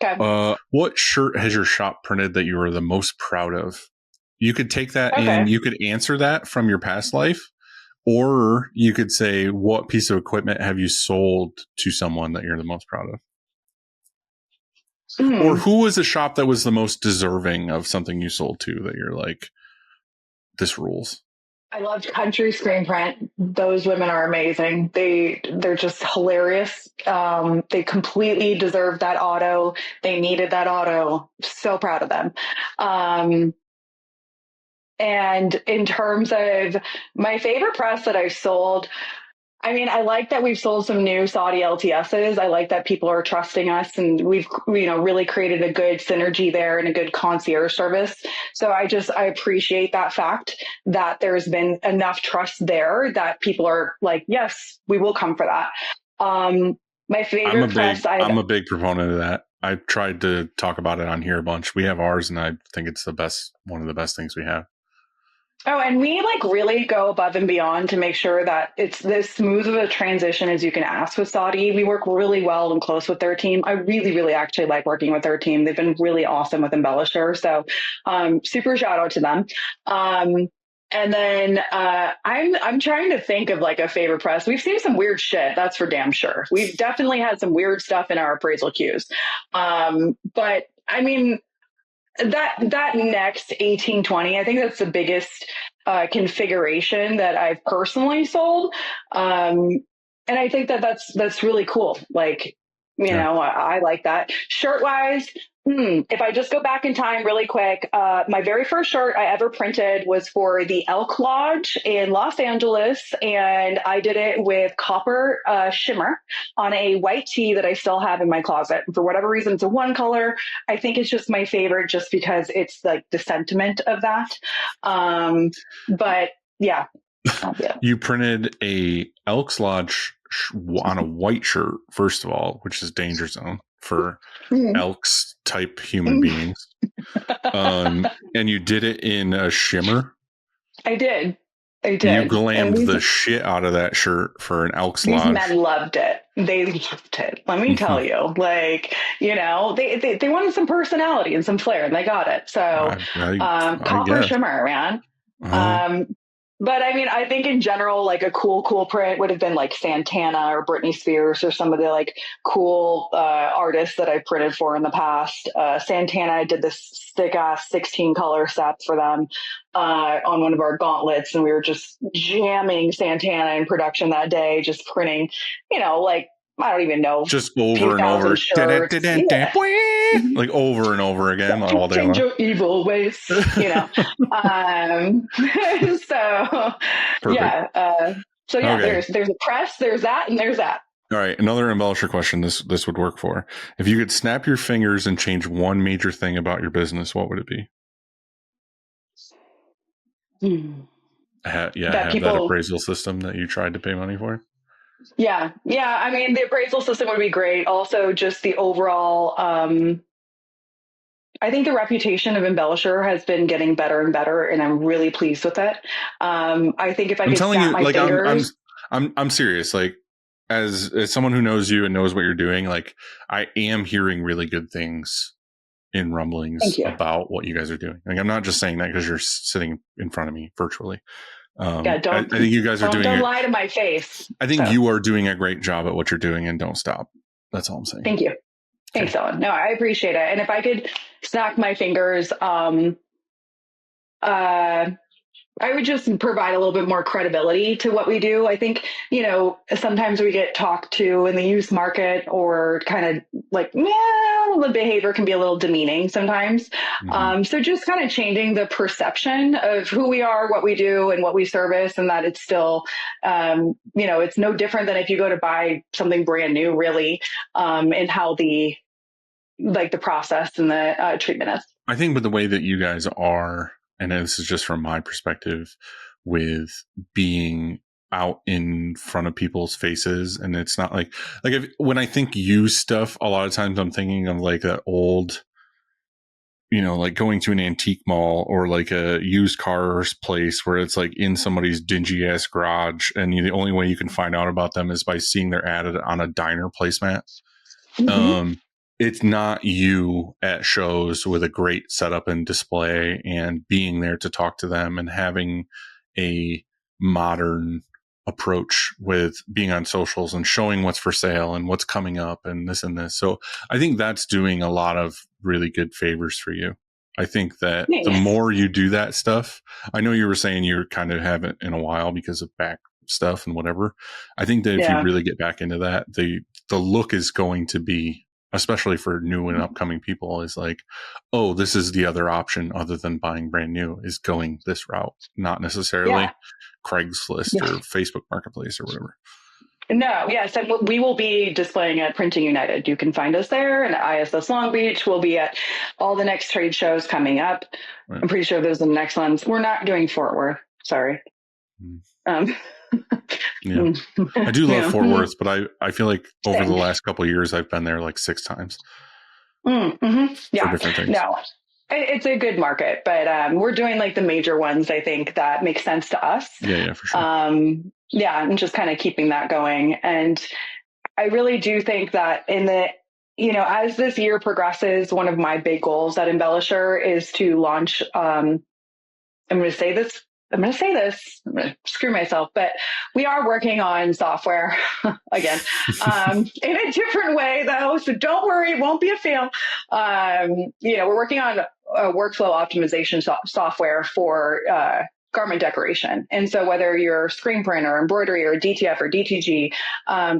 Okay. What shirt has your shop printed that you are the most proud of? You could take that Okay. and you could answer that from your past life, or you could say, what piece of equipment have you sold to someone that you're the most proud of? Or who was the shop that was the most deserving of something you sold to that you're like, this rules? I loved Country Screen Print. Those women are amazing. They're just hilarious. They completely deserved that auto. They needed that auto. So proud of them. And in terms of my favorite press that I've sold, I mean, I like that we've sold some new Saudi LTSs. I like that people are trusting us, and we've, really created a good synergy there and a good concierge service. So I appreciate that fact that there's been enough trust there that people are like, yes, we will come for that. My favorite press. I'm a big proponent of that. I've tried to talk about it on here a bunch. We have ours, and I think it's one of the best things we have. Oh, and we really go above and beyond to make sure that it's this smooth of a transition as you can ask with Saudi. We work really well and close with their team. I really, really actually like working with their team. They've been really awesome with Embellishr. So super shout out to them. And then I'm trying to think of a favorite press. We've seen some weird shit, that's for damn sure. We've definitely had some weird stuff in our appraisal queues. But I mean, that next 1820, I think that's the biggest configuration that I've personally sold. And I think that's really cool. I like that. Shirt wise, if I just go back in time really quick, my very first shirt I ever printed was for the Elk Lodge in Los Angeles, and I did it with copper shimmer on a white tee that I still have in my closet. For whatever reason, it's a one color. I think it's just my favorite just because it's the sentiment of that. But yeah. You printed a Elks Lodge on a white shirt, first of all, which is danger zone for elks type human beings. And you did it in a shimmer. I did. You glammed the shit out of that shirt for an Elks Lodge. These men loved it. They loved it. Let me tell you, they wanted some personality and some flair, and they got it. So, copper shimmer, man. But I mean, I think in general, a cool print would have been Santana or Britney Spears or some of the cool artists that I've printed for in the past. Santana, I did this thick ass 16 color set for them on one of our gauntlets, and we were just jamming Santana in production that day, just printing, I don't even know. Just over and over. Yeah. Like over and over again all day Change long. your evil ways, So, Perfect. yeah. So yeah, Okay. there's a press, there's that, and there's that. All right. Another Embellishr question this would work for. If you could snap your fingers and change one major thing about your business, what would it be? Have that appraisal system that you tried to pay money for? Yeah. I mean, the appraisal system would be great. Also, just the overall, I think the reputation of Embellishr has been getting better and better, and I'm really pleased with it. I think if I could snap my fingers, I'm serious. As someone who knows you and knows what you're doing, I am hearing really good things in rumblings about what you guys are doing. I'm not just saying that because you're sitting in front of me virtually. I think you guys are doing. Don't lie to my face. I think you are doing a great job at what you're doing, and don't stop. That's all I'm saying. Thank you. Thanks, Ellen. No, I appreciate it. And if I could snap my fingers, I would just provide a little bit more credibility to what we do. I think, sometimes we get talked to in the youth market, or kind of the behavior can be a little demeaning sometimes. So just kind of changing the perception of who we are, what we do, and what we service, and that it's still, it's no different than if you go to buy something brand new, really, and how the process and the treatment is. I think with the way that you guys are and this is just from my perspective, with being out in front of people's faces. And it's not like when I think used stuff, a lot of times I'm thinking of like an old, like going to an antique mall or like a used cars place where it's like in somebody's dingy ass garage, and the only way you can find out about them is by seeing their ad on a diner placemat. It's not you at shows with a great setup and display and being there to talk to them and having a modern approach with being on socials and showing what's for sale and what's coming up and this and this. So I think that's doing a lot of really good favors for you. I think that the more you do that stuff, I know you were saying you kind of haven't in a while because of back stuff and whatever. I think that if you really get back into that, the look is going to be, especially for new and upcoming people, is like, oh, this is the other option other than buying brand new, is going this route, not necessarily Craigslist or Facebook Marketplace or whatever. No, yes. And we will be displaying at Printing United. You can find us there, and ISS Long Beach. We'll be at all the next trade shows coming up. Right. I'm pretty sure those are the next ones. We're not doing Fort Worth. Sorry. Yeah, I do love Fort Worth, but I feel like over the last couple of years, I've been there like 6 times. Yeah, for different things. No, it's a good market, but we're doing like the major ones. I think that makes sense to us. Yeah, for sure. And just kind of keeping that going. And I really do think that as this year progresses, one of my big goals at Embellishr is to launch. I'm going to say this. I'm going to screw myself, but we are working on software again, in a different way though. So don't worry, it won't be a fail. We're working on a workflow optimization software for, garment decoration. And so whether you're screen print or embroidery or DTF or DTG,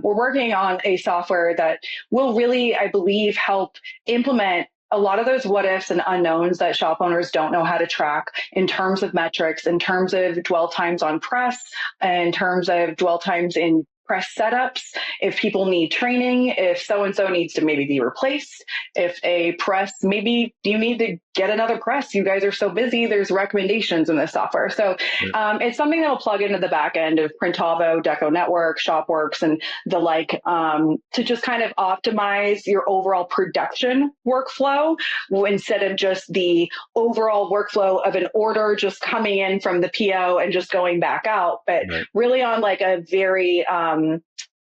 we're working on a software that will really, I believe, help implement a lot of those what ifs and unknowns that shop owners don't know how to track in terms of metrics, in terms of dwell times on press, in terms of dwell times in press setups, if people need training, if so-and-so needs to maybe be replaced, if a press, maybe you need to get another press. You guys are so busy. There's recommendations in this software. So it's something that'll plug into the back end of Printavo, Deco Network, Shopworks, and the like, to just kind of optimize your overall production workflow instead of just the overall workflow of an order just coming in from the PO and just going back out, but really on like a very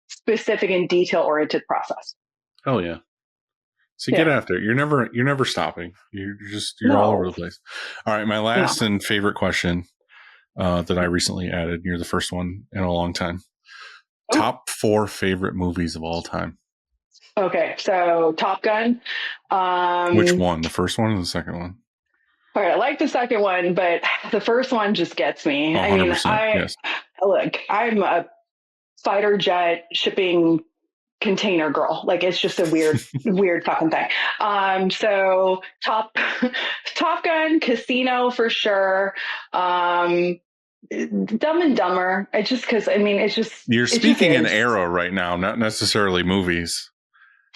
specific and detail-oriented process. Oh yeah. So get after it. You're never stopping. You're all over the place. All right. My last and favorite question that I recently added. You're the first one in a long time. Top 4 favorite movies of all time. Okay. So Top Gun. Which one? The first one or the second one? All right. I like the second one, but the first one just gets me. 100%, look, I'm a fighter jet shipping container girl. Like it's just a weird fucking thing. So Top Gun, Casino for sure. Dumb and Dumber. You're speaking in era right now, not necessarily movies.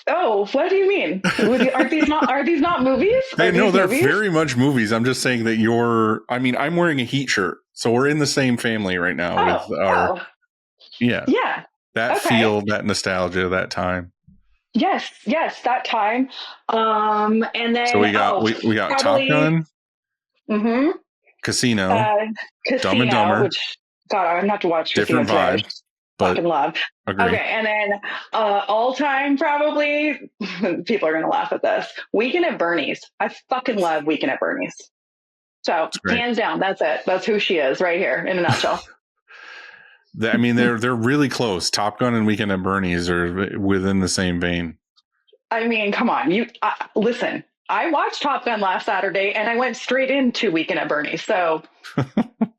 Oh, what do you mean? Are these not movies? They're very much movies. I'm just saying that I'm wearing a Heat shirt, so we're in the same family right now with our. Yeah. That feel, that nostalgia, that time. Yes, that time. And then so we got probably, Top Gun, Casino, Dumb and Dumber. Which, God, I'm gonna have to watch different Casino vibe. Fucking love. Agree. Okay, and then all time probably people are gonna laugh at this. Weekend at Bernie's. I fucking love Weekend at Bernie's. So hands down, that's it. That's who she is right here in a nutshell. They're really close. Top Gun and Weekend at Bernie's are within the same vein. I mean, come on. Listen, I watched Top Gun last Saturday and I went straight into Weekend at Bernie's. So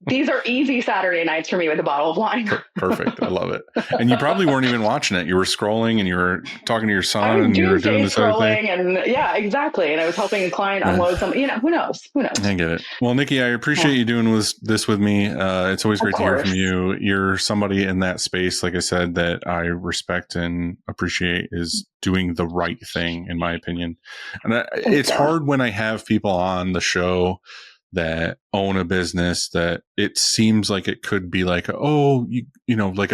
these are easy Saturday nights for me with a bottle of wine. Perfect. I love it. And you probably weren't even watching it. You were scrolling and you were talking to your son and you were doing this other thing. And yeah, exactly. And I was helping a client unload some, who knows? I get it. Well, Nikki, I appreciate you doing this with me. It's always great to hear from you. You're somebody in that space, like I said, that I respect and appreciate is doing the right thing, in my opinion. And it's hard when I have people on the show that own a business that it seems like it could be like, oh, you know, like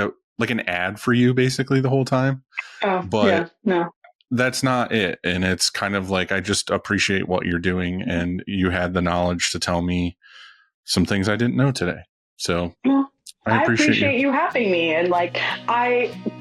an ad for you basically the whole time. Oh, But yeah, no. that's not it. And it's kind of like, I just appreciate what you're doing. And you had the knowledge to tell me some things I didn't know today. So Well, I appreciate you having me. And like,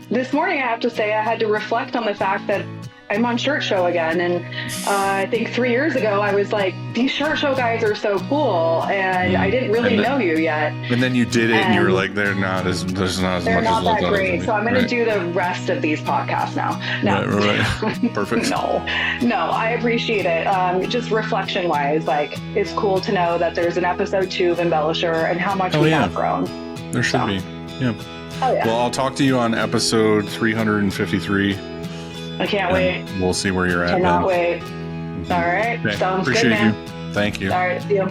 this morning, I have to say, I had to reflect on the fact that I'm on Shirt Show again. And I think 3 years ago, I was like, these Shirt Show guys are so cool. And I didn't really know you yet. And then you did it and you were like, they're not as much as they're not that great. So I'm going to do the rest of these podcasts now. No. Right. Perfect. No, I appreciate it. Just reflection wise, like, it's cool to know that there's an episode 2 of Embellishr and how much we have grown. There should be. Yeah. Oh, yeah. Well, I'll talk to you on episode 353. I can't wait. We'll see where you're at. Cannot wait. All right. Okay. Sounds Appreciate good, man. you. Thank you. All right. See you.